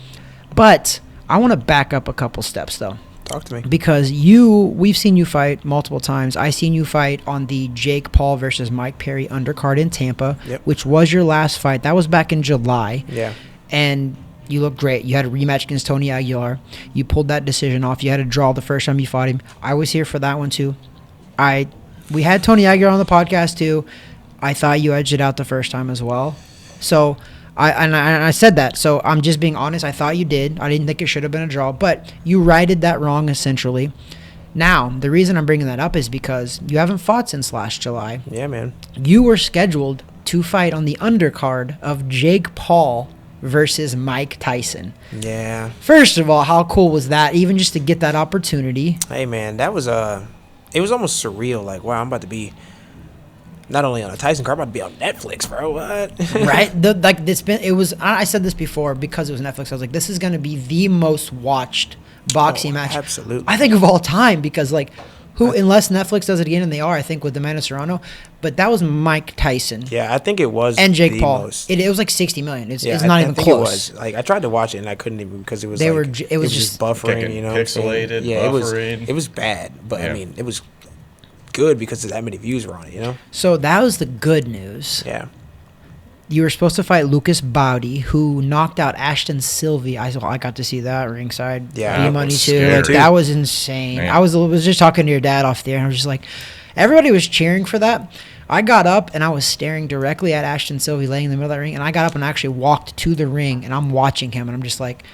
Speaker 2: But I want to back up a couple steps, though.
Speaker 3: Talk to me.
Speaker 2: Because we've seen you fight multiple times. I seen you fight on the Jake Paul versus Mike Perry undercard in Tampa, which was your last fight. That was back in July.
Speaker 3: Yeah.
Speaker 2: And you looked great. You had a rematch against Tony Aguilar. You pulled that decision off. You had a draw the first time you fought him. I was here for that one, too. We had Tony Aguilar on the podcast too. I thought you edged it out the first time as well. So I said that. So I'm just being honest. I thought you did. I didn't think it should have been a draw, but you righted that wrong essentially. Now, the reason I'm bringing that up is because you haven't fought since last July.
Speaker 3: Yeah, man.
Speaker 2: You were scheduled to fight on the undercard of Jake Paul versus Mike Tyson.
Speaker 3: Yeah.
Speaker 2: First of all, how cool was that? Even just to get that opportunity.
Speaker 3: Hey, man, that was it was almost surreal. Like, wow, I'm about to be not only on a Tyson card, I'm about to be on Netflix, bro. What?
Speaker 2: Right? I said this before because it was Netflix. I was like, this is going to be the most watched boxing match.
Speaker 3: Absolutely.
Speaker 2: I think of all time because, like, unless Netflix does it again, and they are, I think, with the Man of Serrano. But that was Mike Tyson.
Speaker 3: Yeah, I think it was.
Speaker 2: And Jake Paul. It was like 60 million. It's not even close. It was.
Speaker 3: Like, I tried to watch it and I couldn't even because it was
Speaker 2: it was just
Speaker 3: buffering, you know.
Speaker 1: Pixelated,
Speaker 3: yeah,
Speaker 1: buffering.
Speaker 3: It was bad, but I mean, it was good because that many views were on it, you know.
Speaker 2: So that was the good news.
Speaker 3: Yeah.
Speaker 2: You were supposed to fight Lucas Bowdy, who knocked out Ashton Sylvie. I got to see that ringside.
Speaker 3: Yeah,
Speaker 2: B-Money too.
Speaker 1: scary.
Speaker 2: Like, that was insane.
Speaker 1: Man.
Speaker 2: I was just talking to your dad off there, and I was just like, everybody was cheering for that. I got up, and I was staring directly at Ashton Sylvie laying in the middle of that ring, and I got up and actually walked to the ring, and I'm watching him, and I'm just like,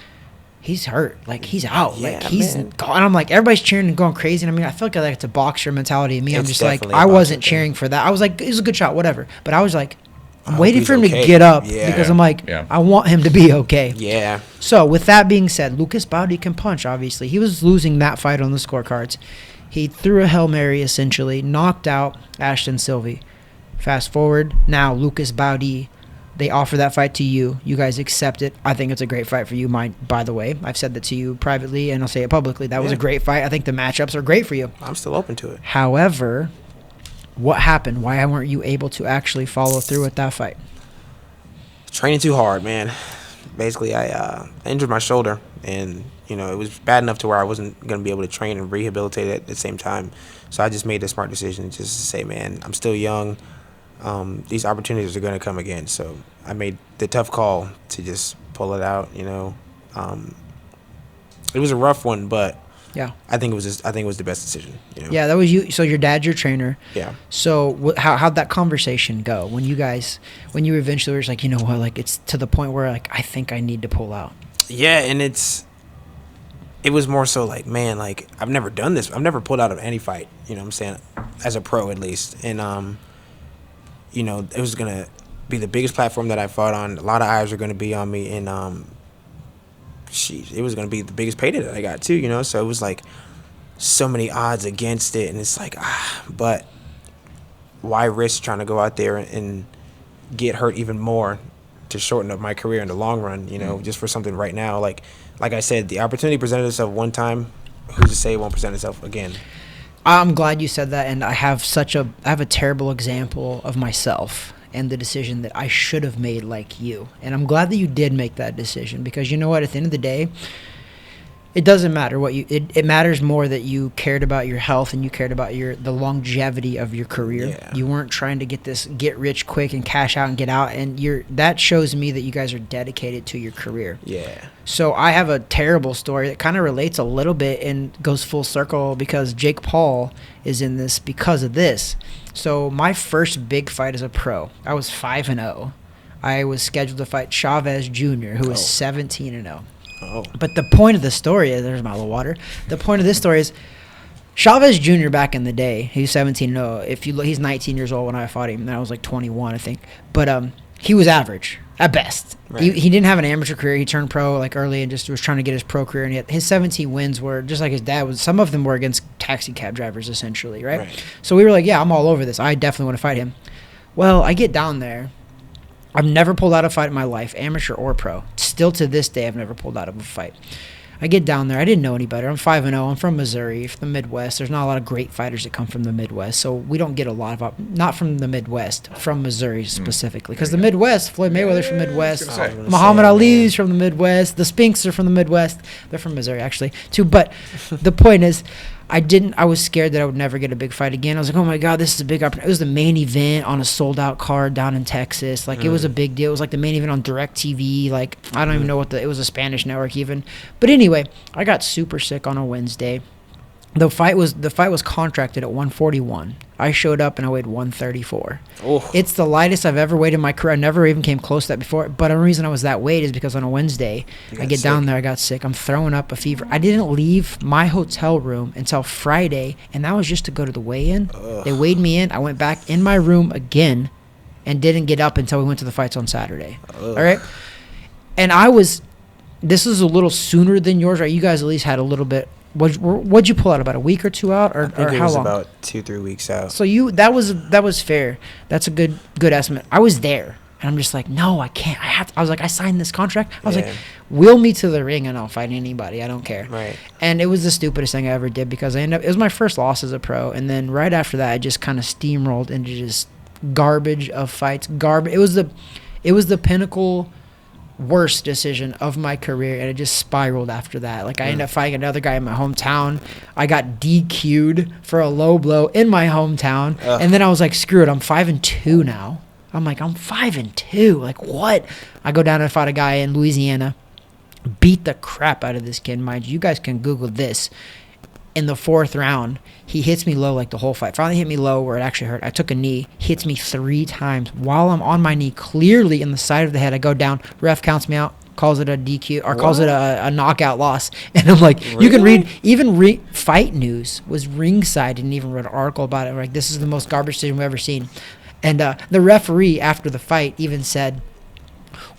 Speaker 2: he's hurt. Like, he's out.
Speaker 3: Yeah,
Speaker 2: like, he's
Speaker 3: man.
Speaker 2: gone. And I'm like, everybody's cheering and going crazy. And I mean, I feel like it's a boxer mentality in me. I'm
Speaker 3: It's
Speaker 2: just like,
Speaker 3: definitely a
Speaker 2: I wasn't
Speaker 3: boxer
Speaker 2: cheering for that. I was like, it was a good shot, whatever. But I was like, I'm
Speaker 3: I
Speaker 2: waiting
Speaker 3: hope
Speaker 2: for him
Speaker 3: he's
Speaker 2: to
Speaker 3: okay.
Speaker 2: get up
Speaker 3: Yeah.
Speaker 2: because I'm like,
Speaker 1: Yeah.
Speaker 2: I want him to be okay.
Speaker 3: Yeah.
Speaker 2: So with that being said, Lucas Bowdy can punch, obviously. He was losing that fight on the scorecards. He threw a Hail Mary, essentially, knocked out Ashton Sylvie. Fast forward, now Lucas Bowdy, they offer that fight to you. You guys accept it. I think it's a great fight for you, by the way. I've said that to you privately, and I'll say it publicly. That was a great fight. I think the matchups are great for you.
Speaker 3: I'm still open to it.
Speaker 2: However, what happened? Why weren't you able to actually follow through with that fight?
Speaker 3: Training too hard, man. Basically, I injured my shoulder, and you know it was bad enough to where I wasn't gonna be able to train and rehabilitate it at the same time. So I just made the smart decision just to say, man, I'm still young. These opportunities are gonna come again. So I made the tough call to just pull it out. You know, it was a rough one, but
Speaker 2: Yeah.
Speaker 3: I think it was the best decision. You know?
Speaker 2: Yeah, that was you. So your dad's your trainer.
Speaker 3: Yeah.
Speaker 2: So how'd that conversation go when you were eventually just like, you know what, like it's to the point where like I think I need to pull out.
Speaker 3: Yeah, and it was more so like, man, like I've never done this. I've never pulled out of any fight, you know what I'm saying, as a pro at least. And you know, it was gonna be the biggest platform that I fought on. A lot of eyes were gonna be on me, and it was gonna be the biggest payday that I got too, you know. So it was like so many odds against it, and it's like, but why risk trying to go out there and get hurt even more to shorten up my career in the long run, you know, just for something right now. Like I said, the opportunity presented itself one time. Who's to say it won't present itself again?
Speaker 2: I'm glad you said that, and I have a terrible example of myself and the decision that I should have made like you. And I'm glad that you did make that decision because you know what, at the end of the day, it doesn't matter what it matters more that you cared about your health and you cared about the longevity of your career.
Speaker 3: Yeah.
Speaker 2: You weren't trying to get rich quick and cash out and get out, and that shows me that you guys are dedicated to your career.
Speaker 3: Yeah.
Speaker 2: So I have a terrible story that kind of relates a little bit and goes full circle because Jake Paul is in this because of this. So my first big fight as a pro, I was 5-0. I was scheduled to fight Chavez Jr., who was 17-0.
Speaker 3: Oh.
Speaker 2: But the point of the story is, there's my little water. The point of this story is, Chavez Jr. back in the day, he was 17-0. If you look, he's 19 years old when I fought him. And I was like 21, I think. But he was average at best.
Speaker 3: Right.
Speaker 2: He didn't have an amateur career. He turned pro like early and just was trying to get his pro career. And yet his 17 wins were just like his dad was. Some of them were against taxi cab drivers, essentially, right? So we were like, yeah, I'm all over this. I definitely want to fight him. Well, I get down there. I've never pulled out a fight in my life, amateur or pro. Still to this day, I've never pulled out of a fight. I get down there. I didn't know any better. I'm 5-0. I'm from Missouri, from the Midwest. There's not a lot of great fighters that come from the Midwest, so we don't get a lot of not from the Midwest, from Missouri specifically. Because the Midwest, Floyd Mayweather's from the Midwest, Muhammad Ali's from the Midwest, the Spinks are from the Midwest. They're from Missouri, actually, too. But the point is, I was scared that I would never get a big fight again. I was like, oh my God, this is a big opportunity. It was the main event on a sold out card down in Texas. Like, it was a big deal. It was like the main event on DirecTV. Like, I don't even know it was a Spanish network even. But anyway, I got super sick on a Wednesday. The fight was contracted at 141. I showed up and I weighed 134.
Speaker 3: Oh.
Speaker 2: It's the lightest I've ever weighed in my career. I never even came close to that before. But the reason I was that weight is because on a Wednesday, I get down there, I got sick. I'm throwing up a fever. I didn't leave my hotel room until Friday, and that was just to go to the weigh-in. They weighed me in. I went back in my room again and didn't get up until we went to the fights on Saturday. All right? And this is a little sooner than yours, right? You guys at least had a little bit. What'd you pull out, about a week or two out, or
Speaker 3: I think it
Speaker 2: how
Speaker 3: was
Speaker 2: long?
Speaker 3: about 2-3 weeks out.
Speaker 2: So that was fair. That's a good estimate. I was there, and I'm just like, no, I can't. I was like, I signed this contract. I was like, wheel me to the ring and I'll fight anybody. I don't care.
Speaker 3: Right.
Speaker 2: And it was the stupidest thing I ever did, because it was my first loss as a pro, and then right after that, I just kind of steamrolled into just garbage of fights. It was the pinnacle worst decision of my career, and it just spiraled after that. Like, I ended up fighting another guy in my hometown. I got DQ'd for a low blow in my hometown. And then I was like, screw it, I'm 5-2 now. I'm like, I'm 5-2. Like, what? I go down and fight a guy in Louisiana, beat the crap out of this kid. Mind you, you guys can Google this. In the 4th round, he hits me low like the whole fight. Finally hit me low where it actually hurt. I took a knee, hits me 3 times while I'm on my knee, clearly in the side of the head. I go down, ref counts me out, calls it a DQ, or calls it a knockout loss. And I'm like, really? You can read, even Fight News was ringside and even wrote an article about it. Like, this is the most garbage decision we've ever seen. And the referee after the fight even said,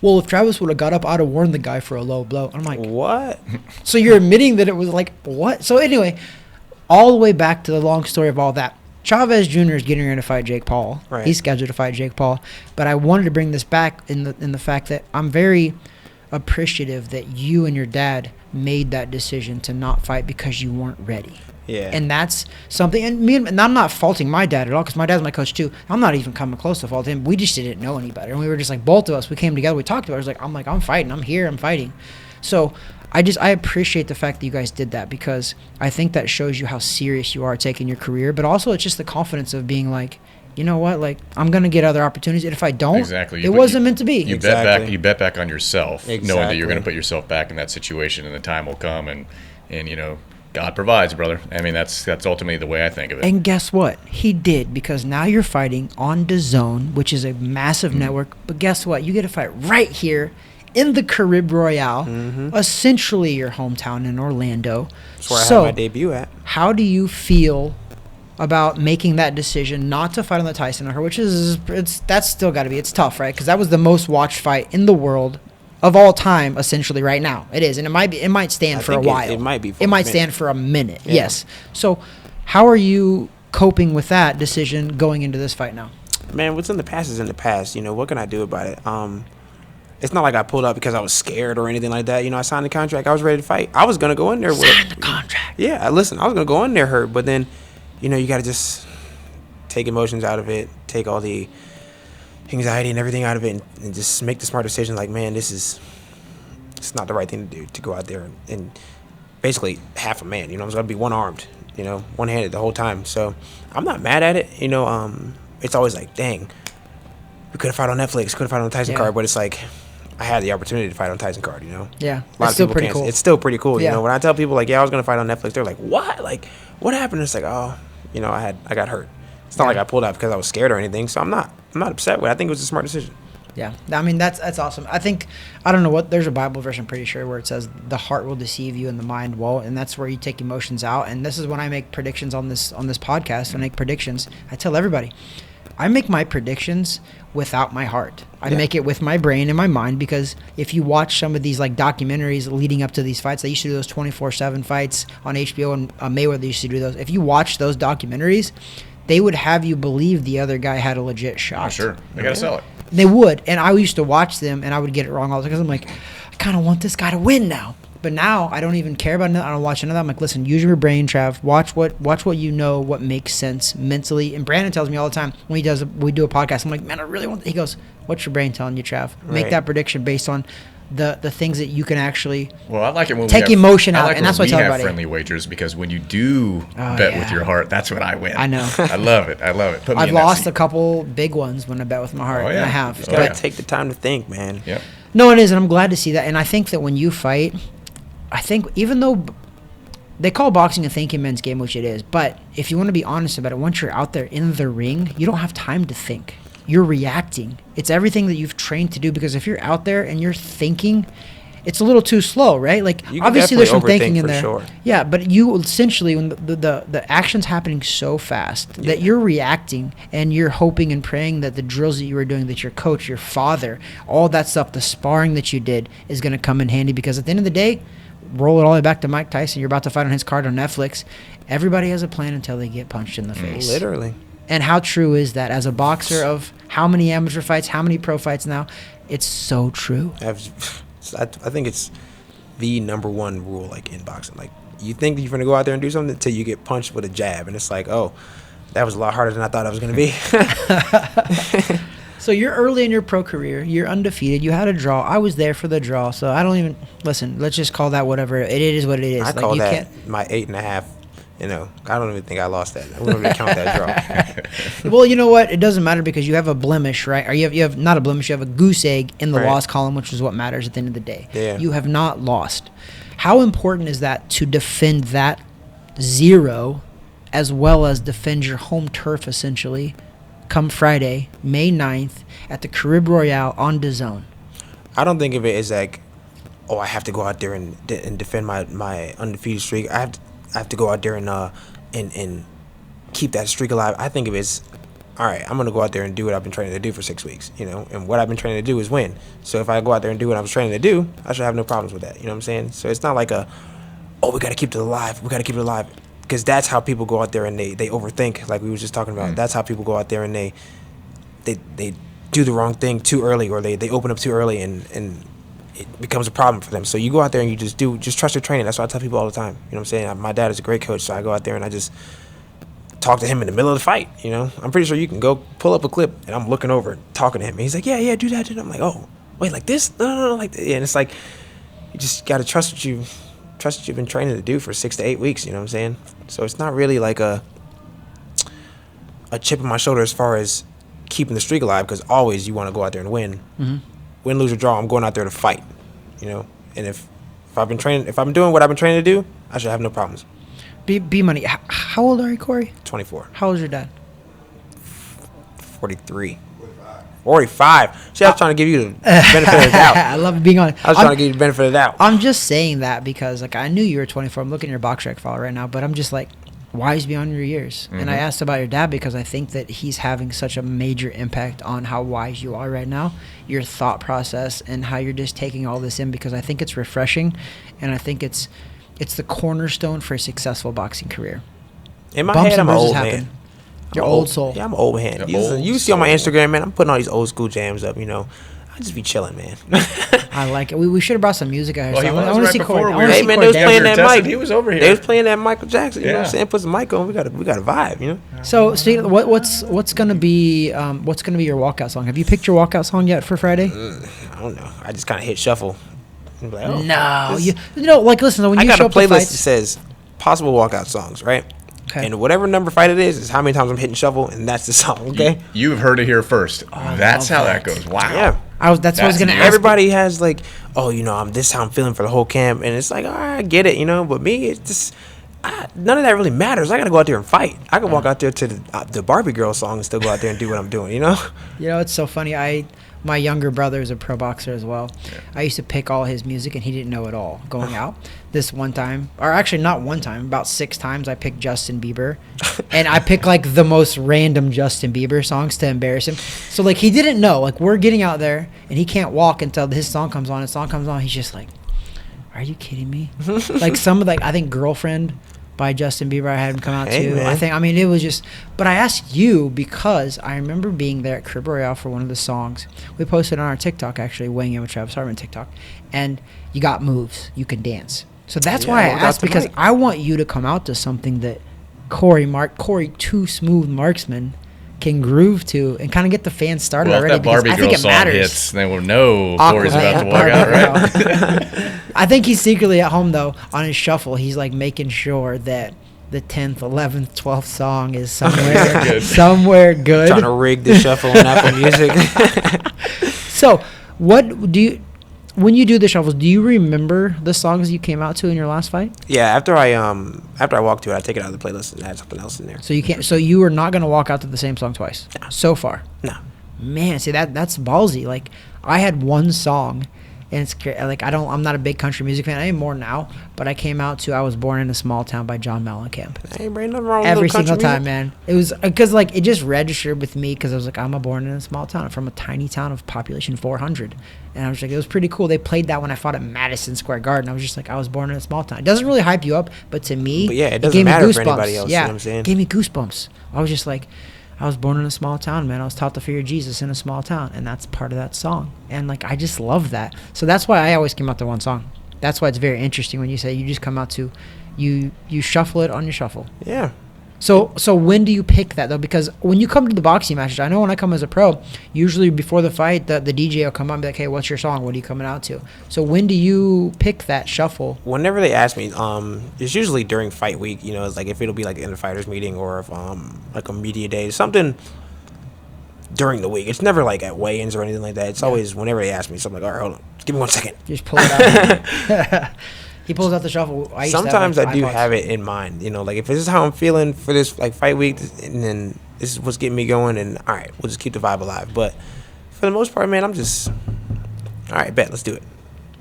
Speaker 2: well, if Travis would have got up, I'd have warned the guy for a low blow. I'm like,
Speaker 3: what?
Speaker 2: So you're admitting that it was like, what? So anyway, all the way back to the long story of all that. Chavez Jr. is getting ready to fight Jake Paul.
Speaker 3: Right.
Speaker 2: He's scheduled to fight Jake Paul. But I wanted to bring this back in the fact that I'm very appreciative that you and your dad made that decision to not fight because you weren't ready.
Speaker 3: Yeah.
Speaker 2: And that's something, and I'm not faulting my dad at all, because my dad's my coach too. I'm not even coming close to fault him. We just didn't know any better. And we were just like, both of us, we came together, we talked about it. I'm like, I'm fighting. I'm here. I'm fighting. So I appreciate the fact that you guys did that, because I think that shows you how serious you are taking your career, but also it's just the confidence of being like, you know what, like, I'm going to get other opportunities. And if I don't, it wasn't meant to be.
Speaker 1: You bet back on yourself, knowing that you're going to put yourself back in that situation, and the time will come, and you know, God provides, brother. I mean, that's ultimately the way I think of it.
Speaker 2: And guess what? He did, because now you're fighting on DAZN, which is a massive network. But guess what? You get to fight right here in the Caribe Royale, essentially your hometown in Orlando.
Speaker 3: That's where I had my debut at.
Speaker 2: How do you feel about making that decision not to fight on the Tyson or which is that's still got to be, it's tough, right? Because that was the most watched fight in the world of all time, essentially, right now. It is, and it might stand for a while.
Speaker 3: It might be.
Speaker 2: It might stand for a minute. Yeah. Yes. So, how are you coping with that decision going into this fight now?
Speaker 3: Man, what's in the past is in the past. You know, what can I do about it? It's not like I pulled up because I was scared or anything like that. You know, I signed the contract. I was ready to fight. I was gonna go in there with
Speaker 2: the contract.
Speaker 3: Yeah, listen, I was gonna go in there hurt, but then, you know, you got to just take emotions out of it, take all the anxiety and everything out of it, and just make the smart decision. Like, man, it's not the right thing to do, to go out there and basically half a man. You know, I was gonna be one-armed, you know, one-handed the whole time. So I'm not mad at it. You know, it's always like, dang, we could have fought on Netflix, could have fought on the Tyson card, but it's like, I had the opportunity to fight on Tyson card, you know?
Speaker 2: Yeah,
Speaker 3: a lot
Speaker 2: it's
Speaker 3: of
Speaker 2: still
Speaker 3: people
Speaker 2: pretty
Speaker 3: can't.
Speaker 2: cool.
Speaker 3: It's still pretty cool,
Speaker 2: Yeah.
Speaker 3: you know? When I tell people, like, yeah, I was going to fight on Netflix, they're like, what? Like, what happened? It's like, oh, you know, I got hurt. It's not like I pulled out because I was scared or anything, so I'm not upset with it. I think it was a smart decision.
Speaker 2: Yeah, I mean, that's awesome. I think, I don't know what, there's a Bible verse, I'm pretty sure, where it says the heart will deceive you and the mind won't, and that's where you take emotions out. And this is when I make predictions on this podcast. When I make predictions, I tell everybody, I make my predictions without my heart. I make it with my brain and my mind, because if you watch some of these like documentaries leading up to these fights, they used to do those 24/7 fights on HBO, and Mayweather used to do those. If you watch those documentaries, they would have you believe the other guy had a legit shot.
Speaker 1: Oh, sure. They got to sell it.
Speaker 2: They would. And I used to watch them, and I would get it wrong all the time, because I'm like, I kind of want this guy to win now. But now I don't even care about it. I don't watch another. I'm like, listen, use your brain, Trav. Watch what you know, what makes sense mentally. And Brandon tells me all the time when we do a podcast, I'm like, man, I really want. He goes, what's your brain telling you, Trav? Make that prediction based on the things that you can actually.
Speaker 1: Well, I like it when
Speaker 2: take emotion out, and that's what I tell everybody.
Speaker 1: Friendly wagers, because when you do bet with your heart, that's when I win.
Speaker 2: I know.
Speaker 1: I love it. Put me
Speaker 2: I've
Speaker 1: in that
Speaker 2: lost
Speaker 1: seat.
Speaker 2: a couple big ones when I bet with my heart. And I have.
Speaker 3: You gotta take the time to think, man.
Speaker 1: Yep.
Speaker 2: No, it is, and I'm glad to see that. And I think that when you fight, I think even though they call boxing a thinking man's game, which it is. But if you want to be honest about it, once you're out there in the ring, you don't have time to think. You're reacting. It's everything that you've trained to do, because if you're out there and you're thinking, it's a little too slow, right? Like, obviously there's some thinking in there. Sure. Yeah, but you essentially, when the action's happening so fast that you're reacting and you're hoping and praying that the drills that you were doing, that your coach, your father, all that stuff, the sparring that you did is going to come in handy, because at the end of the day, roll it all the way back to Mike Tyson. You're about to fight on his card on Netflix. Everybody has a plan until they get punched in the face.
Speaker 3: Literally.
Speaker 2: And how true is that as a boxer of how many amateur fights, how many pro fights now? It's so true.
Speaker 3: I think it's the number one rule, like, in boxing. Like, you think you're going to go out there and do something until you get punched with a jab. And it's like, oh, that was a lot harder than I thought it was going to be.
Speaker 2: So you're early in your pro career. You're undefeated. You had a draw. I was there for the draw. So I don't even – listen, let's just call that whatever. It is what it is.
Speaker 3: I
Speaker 2: like,
Speaker 3: call
Speaker 2: you
Speaker 3: that my 8.5. You know, I don't even think I lost that. I wouldn't really count that draw.
Speaker 2: Well, you know what? It doesn't matter, because you have a blemish, right? Or you have not a blemish. You have a goose egg in the loss column, which is what matters at the end of the day.
Speaker 3: Yeah.
Speaker 2: You have not lost. How important is that to defend that 0, as well as defend your home turf, essentially, come Friday, May 9th, at the Caribe Royale on DAZN?
Speaker 3: I don't think of it as like, oh, I have to go out there and defend my undefeated streak. I have to go out there and keep that streak alive. I think of it as, all right, I'm going to go out there and do what I've been training to do for 6 weeks, you know, and what I've been training to do is win. So if I go out there and do what I was training to do, I should have no problems with that, you know what I'm saying? So it's not like we got to keep it alive. We got to keep it alive, because that's how people go out there and they overthink, like we were just talking about. That's how people go out there and they do the wrong thing too early, or they open up too early, and it becomes a problem for them. So you go out there and you just trust your training. That's what I tell people all the time. You know what I'm saying? My dad is a great coach, so I go out there and I just talk to him in the middle of the fight. You know, I'm pretty sure you can go pull up a clip and I'm looking over talking to him. And he's like, yeah, do that. And I'm like, oh, wait, like this? No, like that. Yeah, and it's like, you just got to trust what you've been training to do for 6 to 8 weeks. You know what I'm saying? So it's not really like a chip on my shoulder as far as keeping the streak alive, because always you want to go out there and win.
Speaker 2: Mm-hmm.
Speaker 3: Win, lose, or draw, I'm going out there to fight, you know. And if I'm doing what I've been training to do, I should have no problems.
Speaker 2: B Money, how old are you, Corey?
Speaker 3: 24.
Speaker 2: How old is your dad?
Speaker 3: 43. 45. See, I was trying to give you the benefit of the doubt.
Speaker 2: I love being on.
Speaker 3: I was trying to give you the benefit of the doubt.
Speaker 2: I'm just saying that because, like, I knew you were 24. I'm looking at your box rec file right now, but I'm just like, wise beyond your years. Mm-hmm. And I asked about your dad because I think that he's having such a major impact on how wise you are right now, your thought process, and how you're just taking all this in, because I think it's refreshing, and I think it's the cornerstone for a successful boxing career.
Speaker 3: In my head, I'm an old man.
Speaker 2: Your old soul.
Speaker 3: Yeah, I'm an old man. You see on my Instagram, man, I'm putting all these old school jams up, you know. I just be chilling, man.
Speaker 2: I like it. We should have brought some music out here.
Speaker 1: Well,
Speaker 2: I want to see Corey.
Speaker 3: Hey, man, they was playing that Mike.
Speaker 1: He was over here.
Speaker 3: They was playing that Michael Jackson. You know what I'm saying? Put some mic on. We got a vibe, you know.
Speaker 2: So, Steve, what's gonna be your walkout song? Have you picked your walkout song yet for Friday?
Speaker 3: I don't know. I just kind of hit shuffle. Like, oh,
Speaker 2: like, listen. When you
Speaker 3: got
Speaker 2: show
Speaker 3: a playlist
Speaker 2: fights,
Speaker 3: that says possible walkout songs, right?
Speaker 2: Okay.
Speaker 3: And whatever number fight it is how many times I'm hitting shuffle, and that's the song. Okay.
Speaker 1: You've heard it here first. That's how that goes. Wow.
Speaker 3: Yeah.
Speaker 2: That's what I was gonna ask.
Speaker 3: Everybody has like, oh, you know, this is how I'm feeling for the whole camp, and it's like, all right, I get it, you know. But me, it's just none of that really matters. I gotta go out there and fight. I can walk out there to the Barbie Girl song and still go out there and do what I'm doing, you know.
Speaker 2: You know, it's so funny. My younger brother is a pro boxer as well. Yeah. I used to pick all his music, and he didn't know it all going out. This one time, or actually not one time, about 6 times, I picked Justin Bieber. And I picked, like, the most random Justin Bieber songs to embarrass him. So, like, he didn't know. Like, we're getting out there, and he can't walk until his song comes on. His song comes on. He's just like, are you kidding me? Like, some of, like, I think Girlfriend by Justin Bieber, I had him come out too. Man. It was just, but I asked you because I remember being there at Caribe Royale for one of the songs. We posted on our TikTok, actually, weighing in with Travis Hartman TikTok, and you got moves. You can dance. So that's why I asked, because I want you to come out to something that Corey Too Smooth Marksman can groove to and kind of get the fans started already.
Speaker 1: If that Barbie Girl song hits, then we'll know Corey's about to walk out, right?
Speaker 2: I think he's secretly at home, though, on his shuffle. He's, like, making sure that the 10th, 11th, 12th song is somewhere good.
Speaker 3: Trying to rig the shuffle on Apple Music.
Speaker 2: So, what do you... when you do the shuffles, do you remember the songs you came out to in your last fight?
Speaker 3: Yeah, after I walk to it, I take it out of the playlist and add something else in there.
Speaker 2: So you can't. So you are not gonna walk out to the same song twice.
Speaker 3: No.
Speaker 2: So far.
Speaker 3: No.
Speaker 2: Man, see that's ballsy. Like I had one song, and it's like I'm not a big country music fan. I am more now, but I came out to "I Was Born in a Small Town" by John Mellencamp.
Speaker 3: Ain't bring nothing wrong with
Speaker 2: Every
Speaker 3: country
Speaker 2: single
Speaker 3: music.
Speaker 2: time, man. It was because like it just registered with me because I was like, I'm born in a small town. I'm from a tiny town of population 400, and I was like, it was pretty cool. They played that when I fought at Madison Square Garden. I was just like, I was born in a small town. It doesn't really hype you up, but to me,
Speaker 3: But yeah, it doesn't
Speaker 2: gave me
Speaker 3: matter for
Speaker 2: goosebumps.
Speaker 3: anybody else, you
Speaker 2: Yeah,
Speaker 3: know what I'm saying?
Speaker 2: gave me goosebumps. I was just like, I was born in a small town, man. I was taught to fear Jesus in a small town, and that's part of that song. And like, I just love that. So that's why I always came out to one song. That's why it's very interesting when you say you just come out to, you shuffle it on your shuffle.
Speaker 3: Yeah.
Speaker 2: So when do you pick that though? Because when you come to the boxing matches, I know when I come as a pro, usually before the fight, the DJ will come up and be like, hey, what's your song? What are you coming out to? So when do you pick that shuffle?
Speaker 3: Whenever they ask me, it's usually during fight week. You know, it's like if it'll be like in the fighters meeting or if like a media day, something during the week. It's never like at weigh-ins or anything like that. It's always whenever they ask me. So I'm like, all right, hold on, give me 1 second.
Speaker 2: Just pull it out. He pulls out the shuffle.
Speaker 3: Sometimes I do have it in mind. You know, like if this is how I'm feeling for this like fight week, and then this is what's getting me going, and all right, we'll just keep the vibe alive. But for the most part, man, I'm just all right. Bet, let's do it.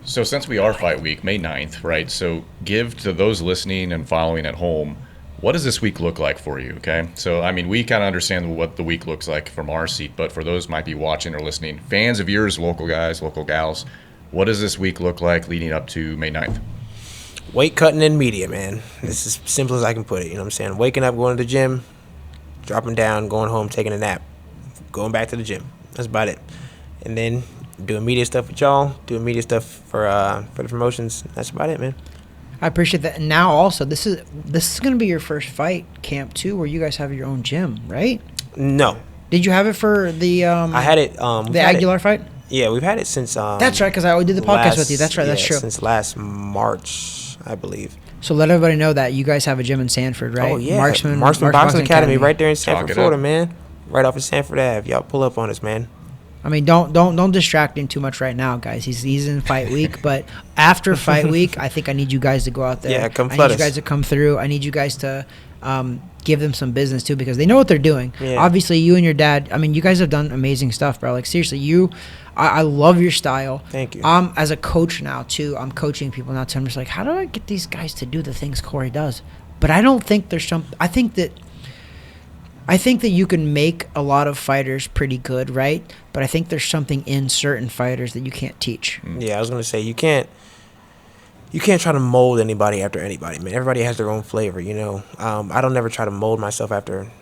Speaker 1: So since we are fight week, May 9th, right? So give to those listening and following at home, what does this week look like for you, okay? So, I mean, we kind of understand what the week looks like from our seat, but for those might be watching or listening, fans of yours, local guys, local gals, what does this week look like leading up to May 9th?
Speaker 3: Weight cutting in media, man. It's as simple as I can put it. You know what I'm saying? Waking up, going to the gym, dropping down, going home, taking a nap, going back to the gym. That's about it. And then doing media stuff with y'all, doing media stuff for the promotions. That's about it, man.
Speaker 2: I appreciate that. And now also, this is going to be your first fight camp too, where you guys have your own gym, right?
Speaker 3: No.
Speaker 2: Did you have it for the?
Speaker 3: I had it.
Speaker 2: The Aguilar fight.
Speaker 3: Yeah, we've had it since.
Speaker 2: That's right, because I did the podcast with you. That's right. That's true.
Speaker 3: Since last March, I believe.
Speaker 2: So let everybody know that you guys have a gym in Sanford, right?
Speaker 3: Oh yeah,
Speaker 2: Marksman
Speaker 3: Boxing Academy, right there in Sanford,
Speaker 1: Talk it
Speaker 3: Florida,
Speaker 1: up.
Speaker 3: man. Right off of Sanford Ave. Y'all pull up on us, man.
Speaker 2: I mean, don't distract him too much right now, guys. He's in fight week, but after fight week, I think I need you guys to go out there.
Speaker 3: Yeah, come
Speaker 2: I
Speaker 3: flood
Speaker 2: need you
Speaker 3: us.
Speaker 2: guys to come through. I need you guys to give them some business too, because they know what they're doing.
Speaker 3: Yeah.
Speaker 2: Obviously, you and your dad. I mean, you guys have done amazing stuff, bro. Like seriously, I love your style.
Speaker 3: Thank you.
Speaker 2: As a coach now too, I'm coaching people now too. I'm just like, how do I get these guys to do the things Corey does? But I don't think there's some. I think that you can make a lot of fighters pretty good, right? But I think there's something in certain fighters that you can't teach.
Speaker 3: Yeah, I was gonna say you can't try to mold anybody after anybody, man. Everybody has their own flavor, you know. I don't never try to mold myself after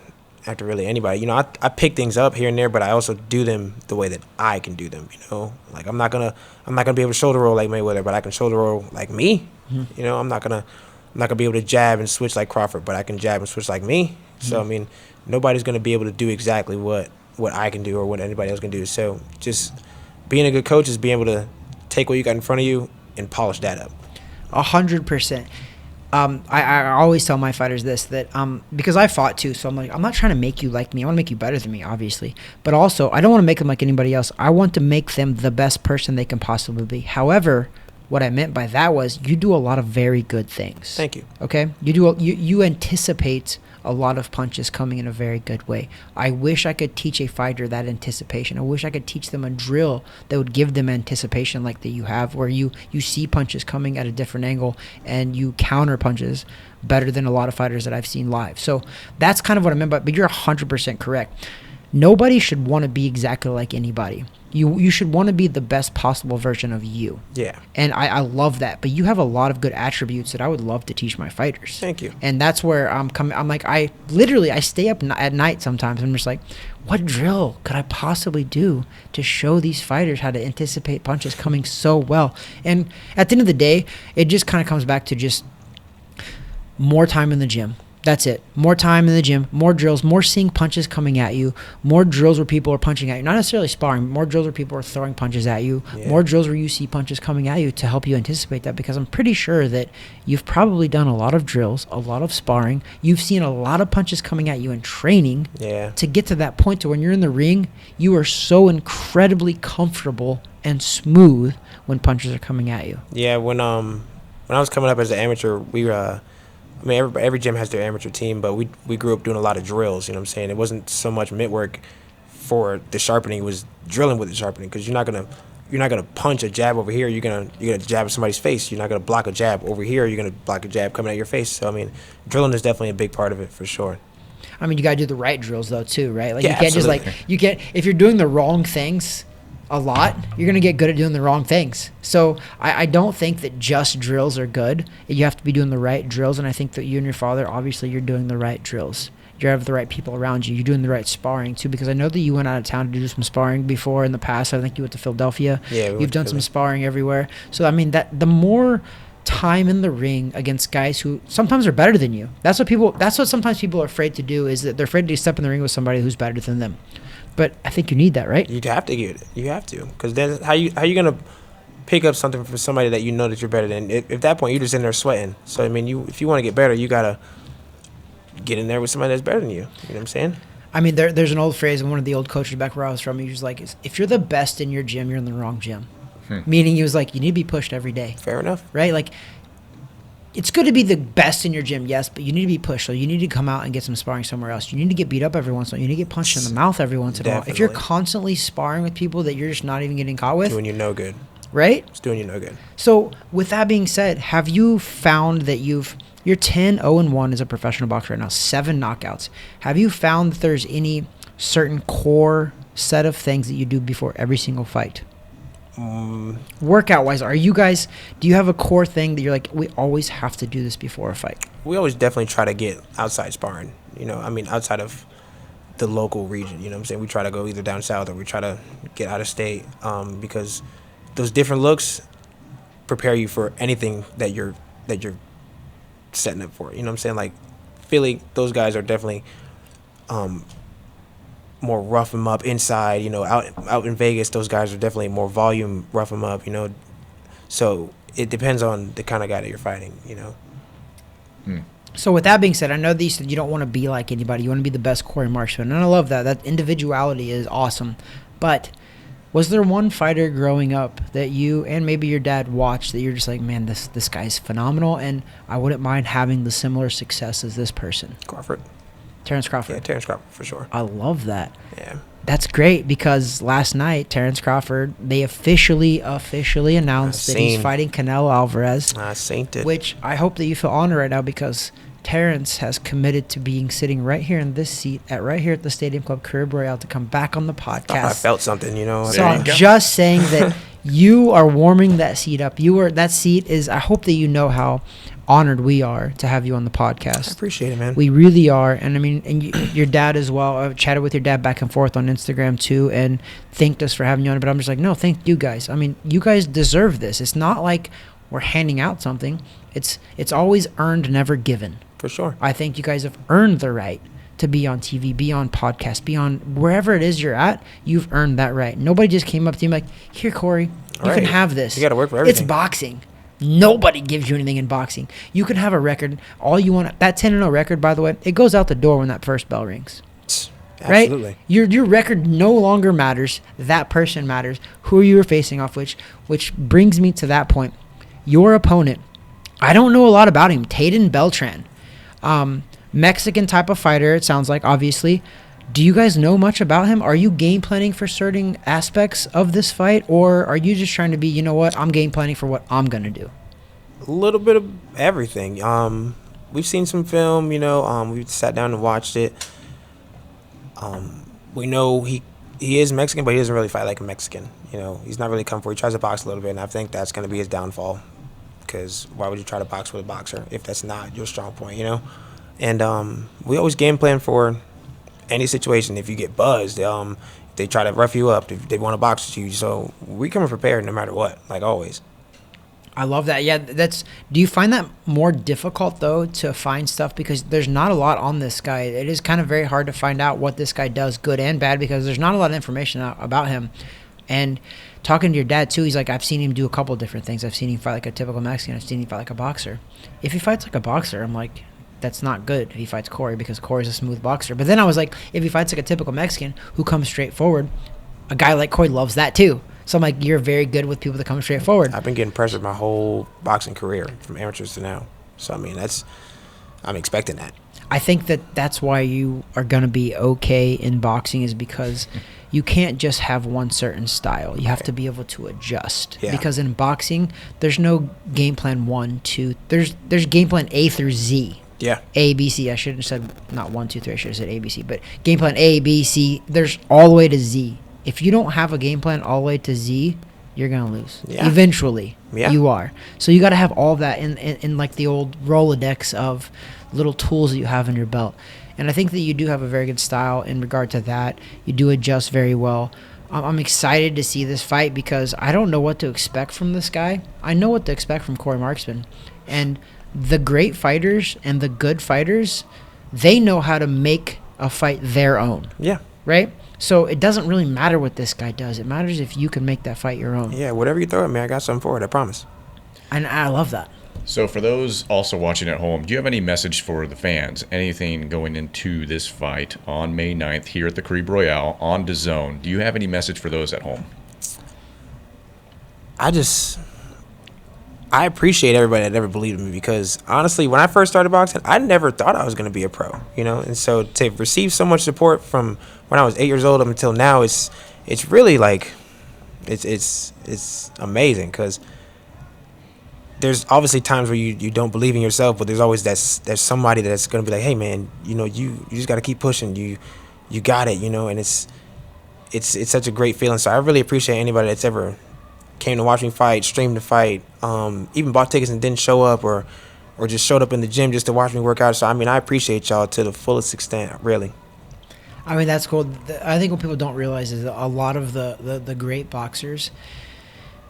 Speaker 3: really anybody. You know, I pick things up here and there, but I also do them the way that I can do them. You know, like I'm not gonna be able to shoulder roll like Mayweather, but I can shoulder roll like me. Mm-hmm. You know, I'm not gonna be able to jab and switch like Crawford, but I can jab and switch like me. Mm-hmm. So I mean, nobody's gonna be able to do exactly what I can do or what anybody else can do. So just being a good coach is being able to take what you got in front of you and polish that up.
Speaker 2: 100%. I always tell my fighters this, that because I fought too, so I'm like, I'm not trying to make you like me. I want to make you better than me, obviously. But also, I don't want to make them like anybody else. I want to make them the best person they can possibly be. However, what I meant by that was you do a lot of very good things.
Speaker 3: Thank you.
Speaker 2: Okay? You anticipate a lot of punches coming in a very good way. I wish I could teach a fighter that anticipation. I wish I could teach them a drill that would give them anticipation like that you have, where you see punches coming at a different angle and you counter punches better than a lot of fighters that I've seen live. So that's kind of what I meant by, but you're 100% correct. Nobody should want to be exactly like anybody. You should want to be the best possible version of you.
Speaker 3: Yeah.
Speaker 2: And I love that. But you have a lot of good attributes that I would love to teach my fighters.
Speaker 3: Thank you.
Speaker 2: And that's where I'm coming. I'm like, I stay up at night sometimes. I'm just like, what drill could I possibly do to show these fighters how to anticipate punches coming so well? And at the end of the day, it just kind of comes back to just more time in the gym. That's it. More time in the gym, more drills, more seeing punches coming at you, more drills where people are punching at you. Not necessarily sparring, more drills where people are throwing punches at you, more drills where you see punches coming at you to help you anticipate that, because I'm pretty sure that you've probably done a lot of drills, a lot of sparring. You've seen a lot of punches coming at you in training to get to that point to when you're in the ring, you are so incredibly comfortable and smooth when punches are coming at you.
Speaker 3: Yeah, when I was coming up as an amateur, I mean, every gym has their amateur team, but we grew up doing a lot of drills, you know what I'm saying? It wasn't so much mitt work for the sharpening, it was drilling with the sharpening, because you're not gonna punch a jab over here, you're gonna jab at somebody's face. You're not gonna block a jab over here, you're gonna block a jab coming at your face. So I mean, drilling is definitely a big part of it for sure.
Speaker 2: I mean, you gotta do the right drills though too, right? Like
Speaker 3: Yeah,
Speaker 2: you can't
Speaker 3: absolutely.
Speaker 2: if you're doing the wrong things a lot, you're going to get good at doing the wrong things. So I don't think that just drills are good. You have to be doing the right drills, and I think that you and your father, obviously, you're doing the right drills. You have the right people around you. You're doing the right sparring, too, because I know that you went out of town to do some sparring before in the past. I think you went to Philadelphia.
Speaker 3: Yeah,
Speaker 2: You've done some sparring everywhere. So, I mean, that the more time in the ring against guys who sometimes are better than you. That's what sometimes people are afraid to do, is that they're afraid to step in the ring with somebody who's better than them. But I think you need that, right?
Speaker 3: You'd have to get it. You have to, because then how you gonna pick up something from somebody that you know that you're better than? At that point, you're just in there sweating. So I mean, if you want to get better, you gotta get in there with somebody that's better than you. You know what I'm saying?
Speaker 2: I mean, there's an old phrase, and one of the old coaches back where I was from, he was like, if you're the best in your gym, you're in the wrong gym. Meaning he was like, you need to be pushed every day.
Speaker 3: Fair enough.
Speaker 2: Right? Like, it's good to be the best in your gym, yes, but you need to be pushed. So you need to come out and get some sparring somewhere else. You need to get beat up every once in a while. You need to get punched in the mouth every once in a while. If you're constantly sparring with people that you're just not even getting caught with,
Speaker 3: Doing you no good.
Speaker 2: right?
Speaker 3: It's doing you no good.
Speaker 2: So with that being said, have you found that you're 10-0-1 as a professional boxer right now, 7 knockouts. Have you found that there's any certain core set of things that you do before every single fight? Workout wise, do you have a core thing that you're like, we always have to do this before a fight?
Speaker 3: We always definitely try to get outside sparring, you know, I mean, outside of the local region, you know what I'm saying? We try to go either down south or we try to get out of state, because those different looks prepare you for anything that you're setting up for, you know what I'm saying? Like Philly, those guys are definitely more rough 'em up inside, you know. Out in Vegas, those guys are definitely more volume, rough 'em up, you know. So it depends on the kind of guy that you're fighting, you know.
Speaker 2: So with that being said, I know that you said you don't want to be like anybody. You want to be the best Corey Marksman, and I love that. That individuality is awesome. But was there one fighter growing up that you and maybe your dad watched that you're just like, man, this guy's phenomenal, and I wouldn't mind having the similar success as this person?
Speaker 3: Crawford.
Speaker 2: Terrence Crawford.
Speaker 3: Yeah, Terrence Crawford for sure.
Speaker 2: I love that.
Speaker 3: Yeah.
Speaker 2: That's great, because last night, Terrence Crawford, they officially announced that he's fighting Canelo Alvarez.
Speaker 3: I seen it.
Speaker 2: Which I hope that you feel honored right now, because Terrence has committed to being sitting right here in this seat right here at the Stadium Club Caribe Royale to come back on the podcast.
Speaker 3: I felt something, you know.
Speaker 2: So I'm just saying that you are warming that seat up. That seat is, I hope that you know how honored we are to have you on the podcast.
Speaker 3: I appreciate it, man.
Speaker 2: We really are. And I mean, and your dad as well. I've chatted with your dad back and forth on Instagram too, and thanked us for having you on. But I'm just like, no, thank you guys. I mean, you guys deserve this. It's not like we're handing out something. It's always earned, never given.
Speaker 3: For sure.
Speaker 2: I think you guys have earned the right to be on TV, be on podcast, be on wherever it is you're at. You've earned that right. Nobody just came up to you like, here, Corey, you can have this.
Speaker 3: You got to work for everything.
Speaker 2: It's boxing. Nobody gives you anything in boxing. You can have a record, all you want. That 10-0 record, by the way, it goes out the door when that first bell rings.
Speaker 3: Absolutely.
Speaker 2: Right? Your record no longer matters. That person matters. Who you were facing off, which brings me to that point. Your opponent, I don't know a lot about him. Tayden Beltran. Mexican type of fighter, it sounds like, obviously. Do you guys know much about him? Are you game planning for certain aspects of this fight, or are you just trying to be, you know what, I'm game planning for what I'm going to do?
Speaker 3: A little bit of everything. We've seen some film, you know. We sat down and watched it. We know he is Mexican, but he doesn't really fight like a Mexican. You know, he's not really come for. He tries to box a little bit, and I think that's going to be his downfall. Because why would you try to box with a boxer if that's not your strong point, you know? And we always game plan for any situation. If you get buzzed, if they try to rough you up, if they want to box with you. So we come prepared no matter what, like always.
Speaker 2: I love that. Yeah, do you find that more difficult though to find stuff, because there's not a lot on this guy? It is kind of very hard to find out what this guy does, good and bad, because there's not a lot of information about him. And talking to your dad too, he's like, I've seen him do a couple different things. I've seen him fight like a typical Mexican. I've seen him fight like a boxer. If he fights like a boxer, I'm like, that's not good if he fights Corey, because Corey's a smooth boxer. But then I was like, if he fights like a typical Mexican who comes straight forward, a guy like Corey loves that too. So I'm like, you're very good with people that come straight forward.
Speaker 3: I've been getting pressured my whole boxing career, from amateurs to now. So, I mean, I'm expecting that.
Speaker 2: I think that's why you are going to be okay in boxing, is because you can't just have one certain style. You have to be able to adjust.
Speaker 3: Yeah.
Speaker 2: Because in boxing, there's no game plan 1, 2. There's game plan A through Z.
Speaker 3: Yeah.
Speaker 2: A, B, C. I should have said not 1, 2, 3. I should have said A, B, C. But game plan A, B, C. There's all the way to Z. If you don't have a game plan all the way to Z, you're going to lose.
Speaker 3: Yeah.
Speaker 2: Eventually,
Speaker 3: Yeah.
Speaker 2: you are. So you got to have all of that in like the old Rolodex of little tools that you have in your belt. And I think that you do have a very good style in regard to that. You do adjust very well. I'm excited to see this fight, because I don't know what to expect from this guy. I know what to expect from Corey Marksman. And the great fighters and the good fighters, they know how to make a fight their own.
Speaker 3: Yeah.
Speaker 2: Right? So it doesn't really matter what this guy does. It matters if you can make that fight your own.
Speaker 3: Yeah, whatever you throw at me, I got something for it, I promise.
Speaker 2: And I love that.
Speaker 1: So for those also watching at home, do you have any message for the fans? Anything going into this fight on May 9th here at the Caribe Royale on DAZN? Do you have any message for those at home?
Speaker 3: I appreciate everybody that ever believed in me, because honestly, when I first started boxing, I never thought I was going to be a pro, you know? And so to receive so much support from when I was 8 years old up until now, it's really like, it's amazing, because there's obviously times where you don't believe in yourself, but there's always there's somebody that's going to be like, hey man, you know, you just got to keep pushing, you got it, you know? And it's such a great feeling. So I really appreciate anybody that's ever came to watch me fight, streamed the fight, even bought tickets and didn't show up, or just showed up in the gym just to watch me work out. So, I mean, I appreciate y'all to the fullest extent, really.
Speaker 2: I mean, that's cool. I think what people don't realize is that a lot of the great boxers,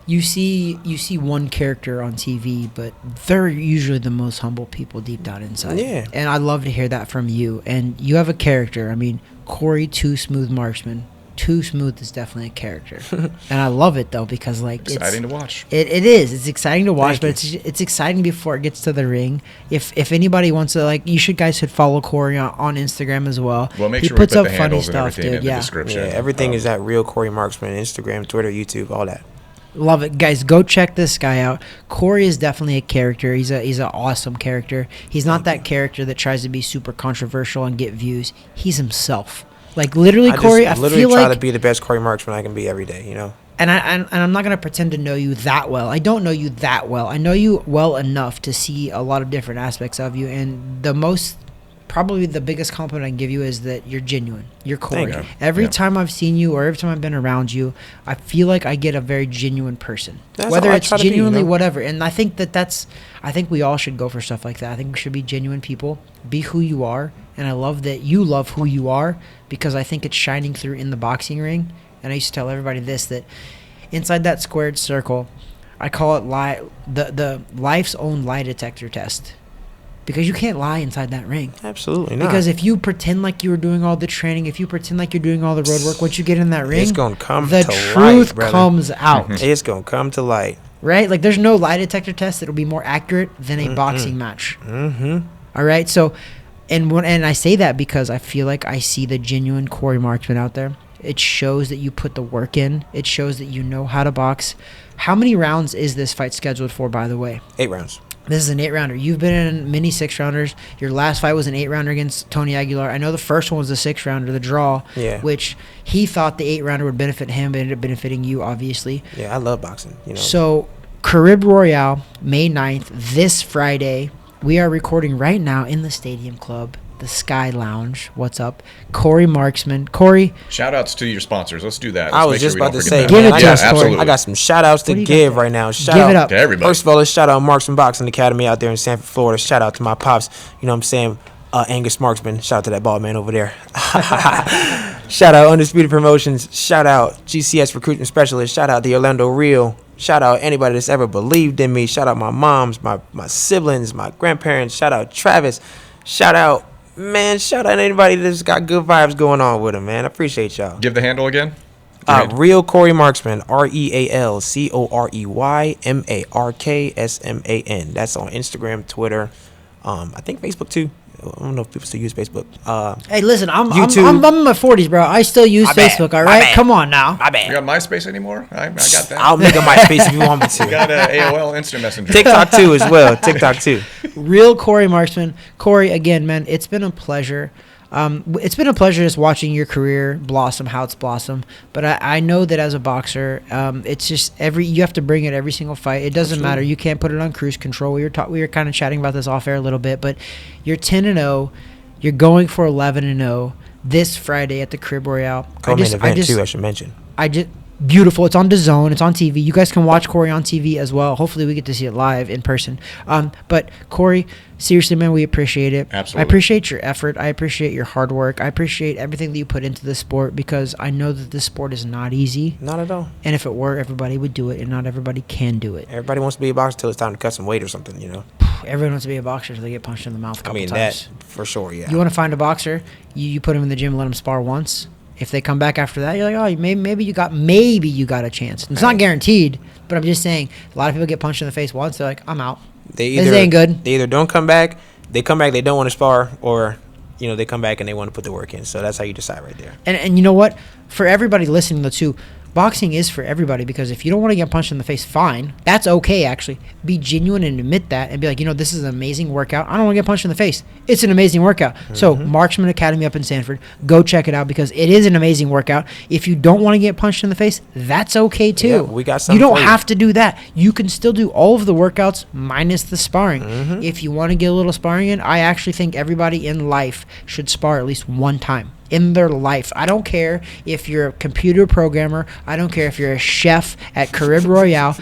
Speaker 2: you see one character on TV, but they're usually the most humble people deep down inside.
Speaker 3: Yeah.
Speaker 2: And I love to hear that from you. And you have a character. I mean, Corey Too Smooth Marksman. Too Smooth is definitely a character. And I love it, though, because like
Speaker 1: Exciting to watch.
Speaker 2: It is. It's exciting to watch,
Speaker 3: Thank
Speaker 2: but it's exciting before it gets to the ring. If anybody wants to, like, you guys should follow Corey on Instagram as well.
Speaker 1: Well, make
Speaker 2: he
Speaker 1: sure we
Speaker 2: puts
Speaker 1: put
Speaker 2: up
Speaker 1: the
Speaker 2: funny
Speaker 1: handles and
Speaker 2: stuff,
Speaker 1: everything
Speaker 2: dude.
Speaker 1: in the
Speaker 2: Yeah.
Speaker 1: description.
Speaker 3: Yeah, everything is at Real Corey Marksman, Instagram, Twitter, YouTube, all that.
Speaker 2: Love it, guys. Go check this guy out. Corey is definitely a character. He's an awesome character. He's not that character that tries to be super controversial and get views. He's himself. Like literally, Corey. I
Speaker 3: literally
Speaker 2: feel
Speaker 3: try
Speaker 2: like
Speaker 3: to be the best Corey Marksman I can be every day. You know.
Speaker 2: And I'm not gonna pretend to know you that well. I don't know you that well. I know you well enough to see a lot of different aspects of you. And probably the biggest compliment I can give you is that you're genuine. You're Corey.
Speaker 1: Thank you.
Speaker 2: Every
Speaker 1: Yeah.
Speaker 2: time I've seen you, or every time I've been around you, I feel like I get a very genuine person.
Speaker 3: That's
Speaker 2: Whether
Speaker 3: all I
Speaker 2: it's
Speaker 3: try to be,
Speaker 2: genuinely
Speaker 3: you know?
Speaker 2: whatever. And I think I think we all should go for stuff like that. I think we should be genuine people. Be who you are. And I love that you love who you are, because I think it's shining through in the boxing ring. And I used to tell everybody this, that inside that squared circle, I call it the life's own lie detector test. Because you can't lie inside that ring.
Speaker 3: Absolutely not.
Speaker 2: Because if you pretend like you were doing all the training, if you pretend like you're doing all the road work, once you get in that ring,
Speaker 3: it's gonna come
Speaker 2: the
Speaker 3: to
Speaker 2: truth
Speaker 3: light, brother.
Speaker 2: comes out.
Speaker 3: It's gonna come to light.
Speaker 2: Right? Like there's no lie detector test that'll be more accurate than a boxing match.
Speaker 3: Mm-hmm.
Speaker 2: All right? So, and I say that because I feel like I see the genuine Corey Marksman out there. It shows that you put the work in. It shows that you know how to box. How many rounds is this fight scheduled for, by the way?
Speaker 3: 8 rounds.
Speaker 2: This is an 8-rounder. You've been in many 6-rounders. Your last fight was an 8-rounder against Tony Aguilar. I know the first one was a 6-rounder, the draw,
Speaker 3: Yeah.
Speaker 2: which he thought the 8-rounder would benefit him, but ended up benefiting you, obviously.
Speaker 3: Yeah, I love boxing. You know.
Speaker 2: So, Caribe Royale, May 9th, this Friday. We are recording right now in the Stadium Club, the Sky Lounge. What's up? Corey Marksman. Corey.
Speaker 1: Shout outs to your sponsors. Let's do that.
Speaker 3: I
Speaker 1: Let's
Speaker 3: was
Speaker 1: make sure
Speaker 3: just
Speaker 1: we
Speaker 3: about
Speaker 1: don't
Speaker 3: to
Speaker 1: forget
Speaker 3: say,
Speaker 1: that.
Speaker 2: Give it
Speaker 3: man,
Speaker 2: to
Speaker 3: I
Speaker 2: us,
Speaker 3: got,
Speaker 2: Corey.
Speaker 3: I got some shout outs
Speaker 2: What
Speaker 3: to
Speaker 2: do you got
Speaker 3: give
Speaker 2: there?
Speaker 3: right now. Shout
Speaker 2: Give
Speaker 3: out
Speaker 2: it up.
Speaker 1: To everybody.
Speaker 3: First of all, let's shout out Marksman Boxing Academy out there in Sanford, Florida. Shout out to my pops. You know what I'm saying? Angus Marksman. Shout out to that bald man over there. Shout out Undisputed Promotions. Shout out GCS Recruitment Specialist. Shout out the Orlando Real. Shout out anybody that's ever believed in me. Shout out my moms, my siblings, my grandparents. Shout out Travis. Shout out anybody that's got good vibes going on with him, man. I appreciate y'all.
Speaker 1: Give the handle again.
Speaker 3: Real Corey Marksman, RealCoryMarksman. That's on Instagram, Twitter, I think Facebook too. I don't know if people still use Facebook.
Speaker 2: Hey, listen, I'm
Speaker 3: YouTube.
Speaker 2: I'm in my 40s, bro. I still use Facebook. All right, come on now.
Speaker 3: My bad.
Speaker 1: You got MySpace anymore? I got that.
Speaker 3: I'll make a MySpace if you want me to.
Speaker 1: Got AOL Instant Messenger.
Speaker 3: TikTok too as well. TikTok too.
Speaker 2: Real Corey Marksman. Corey, again, man, it's been a pleasure. It's been a pleasure just watching your career blossom, how it's blossomed. But I know that as a boxer, it's just you have to bring it every single fight. It doesn't matter. You can't put it on cruise control. We were kind of chatting about this off air a little bit, but you're 10-0. You're going for 11-0 this Friday at the Caribe Royale.
Speaker 3: Co-main event too, I should mention.
Speaker 2: Beautiful. It's on DAZN. It's on TV. You guys can watch Corey on TV as well. Hopefully we get to see it live in person. But Corey, seriously, man, we appreciate it.
Speaker 1: Absolutely.
Speaker 2: I appreciate your effort. I appreciate your hard work. I appreciate everything that you put into this sport, because I know that this sport is not easy.
Speaker 3: Not at all.
Speaker 2: And if it were, everybody would do it, and not everybody can do it.
Speaker 3: Everybody wants to be a boxer until it's time to cut some weight or something, you know.
Speaker 2: Everyone wants to be a boxer until they get punched in the mouth a couple times.
Speaker 3: That for sure, yeah.
Speaker 2: You want to find a boxer, you put them in the gym, let them spar once. If they come back after that, you're like, oh, maybe you got a chance. It's not guaranteed, but I'm just saying, a lot of people get punched in the face once. They're like, I'm out. This ain't good.
Speaker 3: They either don't come back, they don't want to spar, or they come back and they want to put the work in. So that's how you decide right there.
Speaker 2: And you know what? For everybody listening, though, too, boxing is for everybody, because if you don't want to get punched in the face, fine. That's okay, actually. Be genuine and admit that and be like, this is an amazing workout. I don't want to get punched in the face. It's an amazing workout. Mm-hmm. So Marksman Academy up in Sanford, go check it out, because it is an amazing workout. If you don't want to get punched in the face, that's okay, too.
Speaker 3: Yeah, we got something
Speaker 2: You don't
Speaker 3: for
Speaker 2: have to do that. You can still do all of the workouts minus the sparring. Mm-hmm. If you want to get a little sparring in, I actually think everybody in life should spar at least one time in their life. I don't care if you're a computer programmer. I don't care if you're a chef at Caribe Royale.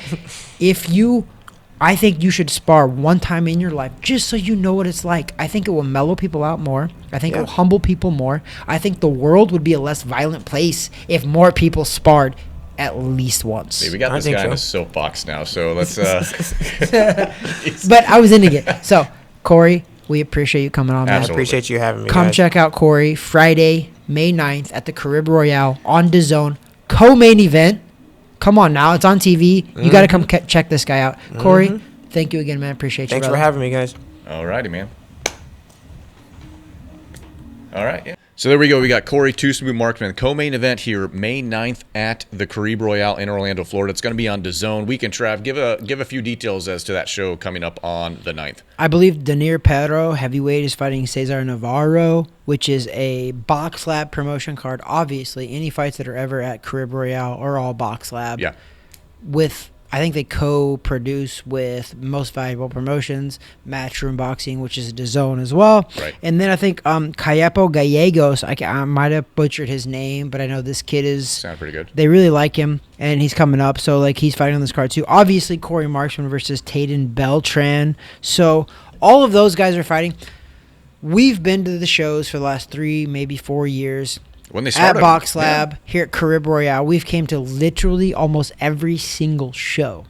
Speaker 2: I think you should spar one time in your life, just so you know what it's like. I think it will mellow people out more. I think it will humble people more. I think the world would be a less violent place if more people sparred at least once.
Speaker 1: Hey, we got this guy in a soapbox now, so let's
Speaker 2: But I was into it. So, Corey, we appreciate you coming on, man.
Speaker 3: I appreciate you having me.
Speaker 2: Come check out Corey Friday, May 9th at the Caribe Royale on DAZN. Co-main event. Come on now. It's on TV. You got to come check this guy out. Corey, thank you again, man. Appreciate you,
Speaker 3: Thanks for having me, guys.
Speaker 1: All righty, man. All right, yeah. So there we go. We got Corey Too Smooth Marksman, co-main event here May 9th at the Caribe Royale in Orlando, Florida. It's going to be on DAZN. Weekend Trav, give a few details as to that show coming up on the 9th.
Speaker 2: I believe Danier Pedro, heavyweight, is fighting Cesar Navarro, which is a box lab promotion card. Obviously, any fights that are ever at Caribe Royale are all box lab.
Speaker 1: Yeah.
Speaker 2: I think they co-produce with Most Valuable Promotions, Matchroom Boxing, which is DAZN as well.
Speaker 1: Right.
Speaker 2: And then I think Cayepo Gallegos, I might have butchered his name, but I know this kid is...
Speaker 1: Sound pretty good.
Speaker 2: They really like him, and he's coming up, so he's fighting on this card too. Obviously, Corey Marksman versus Tayden Beltran. So all of those guys are fighting. We've been to the shows for the last 3, maybe 4 years.
Speaker 1: When they started,
Speaker 2: at Box Lab, here at Caribe Royale, we've came to literally almost every single show.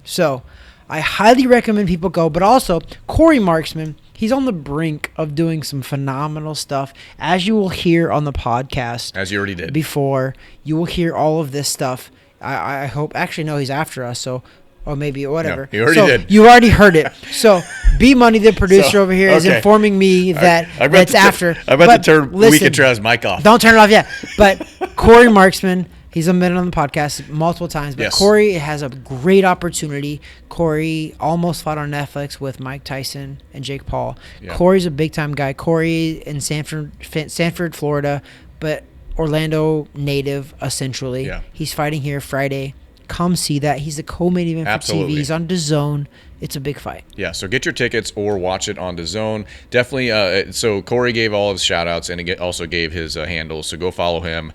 Speaker 2: So I highly recommend people go. But also, Corey Marksman, he's on the brink of doing some phenomenal stuff. As you will hear on the podcast.
Speaker 1: As you already did.
Speaker 2: Before, you will hear all of this stuff. I hope. Actually, no, he's after us, so... Or maybe whatever.
Speaker 1: No, you already did.
Speaker 2: You already heard it. So B Money, the producer over here, is informing me that that's after.
Speaker 1: I'm about to turn Weekend Trav's mic off.
Speaker 2: Don't turn it off yet. But Corey Marksman, he's been on the podcast multiple times. But yes. Corey has a great opportunity. Corey almost fought on Netflix with Mike Tyson and Jake Paul. Yeah. Corey's a big time guy. Corey in Sanford, Florida, but Orlando native essentially. Yeah. He's fighting here Friday. Come see that. He's the co-main event for TV. He's on DAZN. It's a big fight.
Speaker 1: Yeah, so get your tickets or watch it on DAZN. Definitely. So Corey gave all of his shout-outs and also gave his handles. So go follow him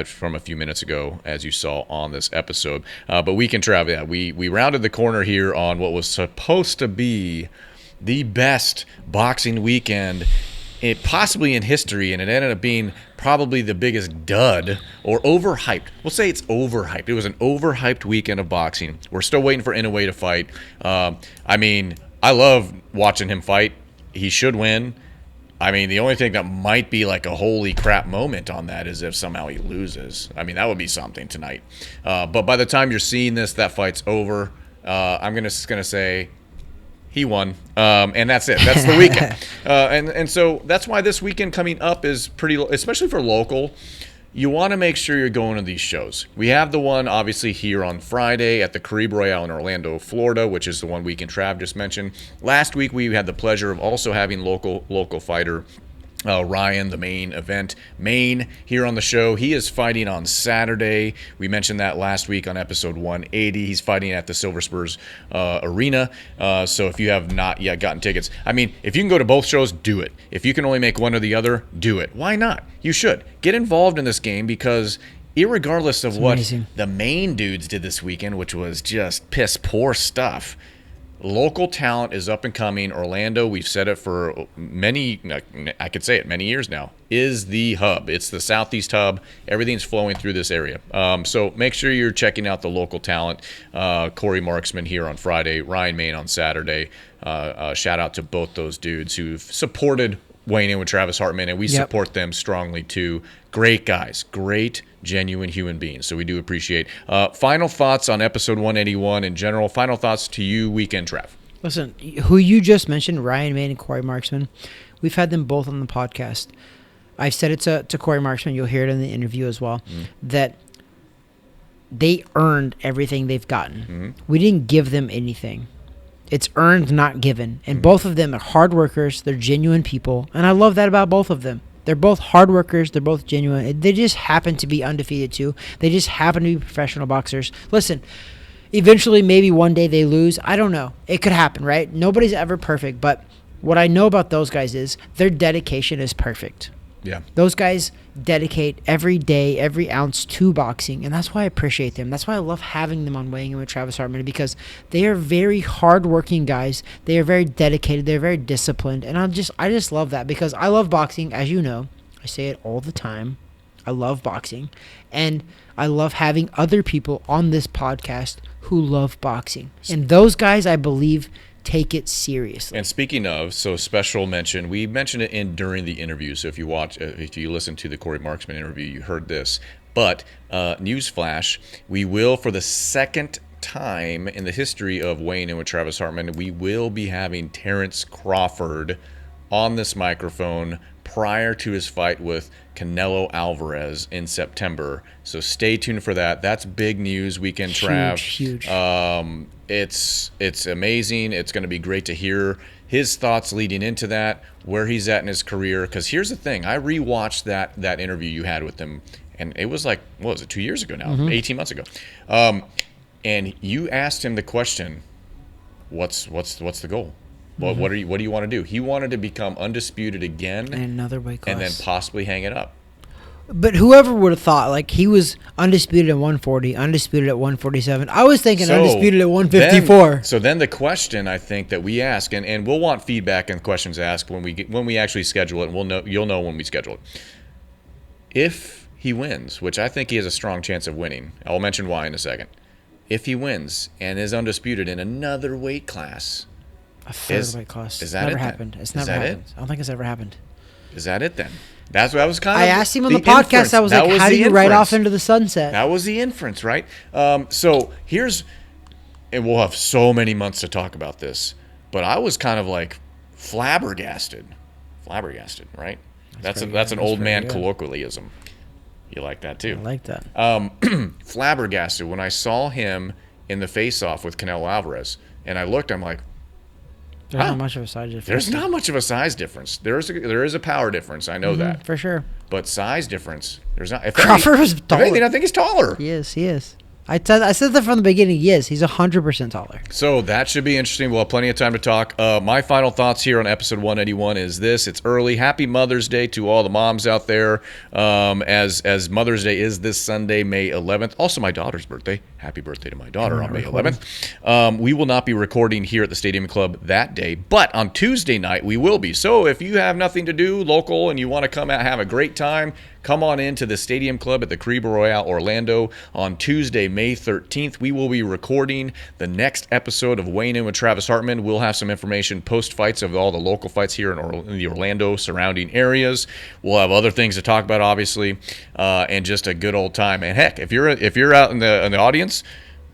Speaker 1: from a few minutes ago, as you saw on this episode. But Weekend Trav, yeah, we rounded the corner here on what was supposed to be the best boxing weekend possibly in history, and it ended up being probably the biggest dud or overhyped. We'll say it's overhyped. It was an overhyped weekend of boxing. We're still waiting for Inoue to fight. I mean, I love watching him fight. He should win. I mean, the only thing that might be like a holy crap moment on that is if somehow he loses. I mean, that would be something tonight. But by the time you're seeing this, that fight's over. I'm gonna say he won, and that's it. That's the weekend. And so that's why this weekend coming up is pretty, especially for local. You want to make sure you're going to these shows. We have the one, obviously, here on Friday at the Caribe Royale in Orlando, Florida, which is the one weekend Trav just mentioned. Last week, we had the pleasure of also having local fighter Ryan, the main event, Maine, here on the show. He is fighting on Saturday. We mentioned that last week on episode 180. He's fighting at the Silver Spurs Arena. So if you have not yet gotten tickets, I mean, if you can go to both shows, do it. If you can only make one or the other, do it. Why not? You should. Get involved in this game because irregardless of what the main dudes did this weekend, which was just piss poor stuff, local talent is up and coming. Orlando, we've said it for many years now, is the hub. It's the Southeast hub. Everything's flowing through this area. So make sure you're checking out the local talent. Corey Marksman here on Friday, Ryan Main on Saturday. Shout out to both those dudes who've supported Wayne and with Travis Hartman, and we support them strongly too. Great guys, great, genuine human beings. So we do appreciate. Final thoughts on episode 181 in general. Final thoughts to you, Weekend Trav.
Speaker 2: Listen, who you just mentioned, Ryan Main and Corey Marksman, we've had them both on the podcast. I've said it to Corey Marksman, you'll hear it in the interview as well, that they earned everything they've gotten. We didn't give them anything. It's earned, not given. And both of them are hard workers. They're genuine people. And I love that about both of them. They're both hard workers. They're both genuine. They just happen to be undefeated too. They just happen to be professional boxers. Listen, eventually maybe one day they lose. I don't know. It could happen, right? Nobody's ever perfect. But what I know about those guys is their dedication is perfect.
Speaker 1: Yeah.
Speaker 2: Those guys dedicate every day, every ounce to boxing, and that's why I appreciate them. That's why I love having them on Weighing In with Travis Hartman, because they are very hardworking guys. They are very dedicated. They're very disciplined, and I just love that because I love boxing, as you know. I say it all the time. I love boxing, and I love having other people on this podcast who love boxing, and those guys, I believe, take it seriously.
Speaker 1: And speaking of, so special mention, we mentioned it during the interview. So if you listen to the Corey Marksman interview, you heard this. But newsflash, we will, for the second time in the history of Weighing In with Travis Hartman, we will be having Terrence Crawford on this microphone prior to his fight with Canelo Alvarez in September. So stay tuned for that. That's big news, Weekend Trav.
Speaker 2: Huge.
Speaker 1: It's amazing. It's going to be great to hear his thoughts leading into that, where he's at in his career. Because here's the thing. I rewatched that interview you had with him, and it was like, what was it, 2 years ago now? 18 months ago. And you asked him the question, what's the goal? Well, what do you want to do? He wanted to become undisputed again,
Speaker 2: in another weight class,
Speaker 1: and then possibly hang it up.
Speaker 2: But whoever would have thought, like, he was undisputed at 140, undisputed at 147. I was thinking undisputed at 154.
Speaker 1: So then the question I think that we ask, and we'll want feedback and questions asked when we actually schedule it, and you'll know when we schedule it. If he wins, which I think he has a strong chance of winning, I'll mention why in a second. If he wins and is undisputed in another weight class,
Speaker 2: a third weight class.
Speaker 1: Is that
Speaker 2: never
Speaker 1: it
Speaker 2: happened.
Speaker 1: then?
Speaker 2: It's never happened. I don't think it's ever happened.
Speaker 1: Is that it then? That's what I was kind of.
Speaker 2: I asked him on the podcast.
Speaker 1: Inference.
Speaker 2: I was like, "How do you ride off into the sunset?"
Speaker 1: That was the inference, right? So here's, and we'll have so many months to talk about this, but I was kind of like flabbergasted, right? That's an old man colloquialism. You like that too?
Speaker 2: I like that.
Speaker 1: Flabbergasted when I saw him in the face-off with Canelo Alvarez, and I looked. I'm like,
Speaker 2: there's not much of a size difference.
Speaker 1: There's not much of a size difference. There is a power difference. I know that
Speaker 2: for sure.
Speaker 1: But size difference, there's not.
Speaker 2: Crawford was taller.
Speaker 1: If anything, I think he's taller.
Speaker 2: He is. I said that from the beginning. Yes, he's 100% taller.
Speaker 1: So that should be interesting. We'll have plenty of time to talk. My final thoughts here on episode 181 is this. It's early. Happy Mother's Day to all the moms out there. As Mother's Day is this Sunday, May 11th. Also my daughter's birthday. Happy birthday to my daughter on May 11th. We will not be recording here at the Stadium Club that day, but on Tuesday night we will be. So if you have nothing to do local and you want to come out, have a great time, come on into the Stadium Club at the Caribe Royale Orlando on Tuesday, May 13th. We will be recording the next episode of Weighing In with Travis Hartman. We'll have some information post-fights of all the local fights here in the Orlando surrounding areas. We'll have other things to talk about, obviously, and just a good old time. And heck, if you're out in the audience,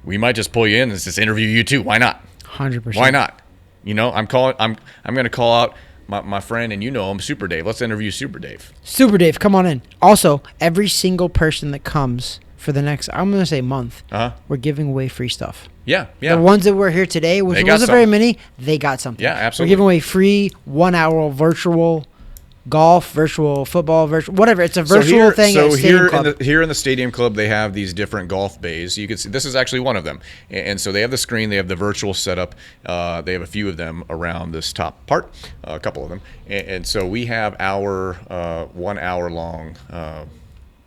Speaker 1: we might just pull you in and just interview you too. Why not?
Speaker 2: 100%.
Speaker 1: Why not? You know, I'm going to call out my friend, and you know him, Super Dave. Let's interview Super Dave.
Speaker 2: Super Dave, come on in. Also, every single person that comes for the next, I'm going to say month, we're giving away free stuff.
Speaker 1: Yeah.
Speaker 2: The ones that were here today, which wasn't very many, they got something.
Speaker 1: Yeah, absolutely.
Speaker 2: We're giving away free 1 hour virtual golf, virtual football, virtual whatever. It's a virtual thing.
Speaker 1: So
Speaker 2: at
Speaker 1: here in the Stadium Club, they have these different golf bays. You can see this is actually one of them, and so they have the screen. They have the virtual setup. They have a few of them around this top part, a couple of them, and so we have our 1 hour long.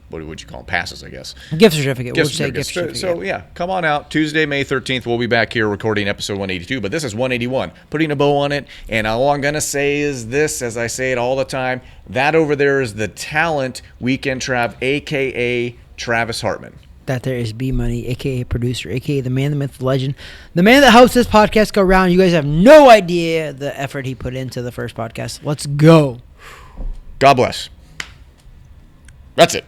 Speaker 1: What would you call them? Passes, I guess.
Speaker 2: Gift certificate. We'll say gift certificate.
Speaker 1: So, yeah, come on out. Tuesday, May 13th, we'll be back here recording episode 182, but this is 181. Putting a bow on it, and all I'm going to say is this, as I say it all the time, that over there is the Talent Weekend Trav, a.k.a. Travis Hartman.
Speaker 2: That there is B-Money, a.k.a. producer, a.k.a. the man, the myth, the legend, the man that helps this podcast go around. You guys have no idea the effort he put into the first podcast. Let's go.
Speaker 1: God bless. That's it.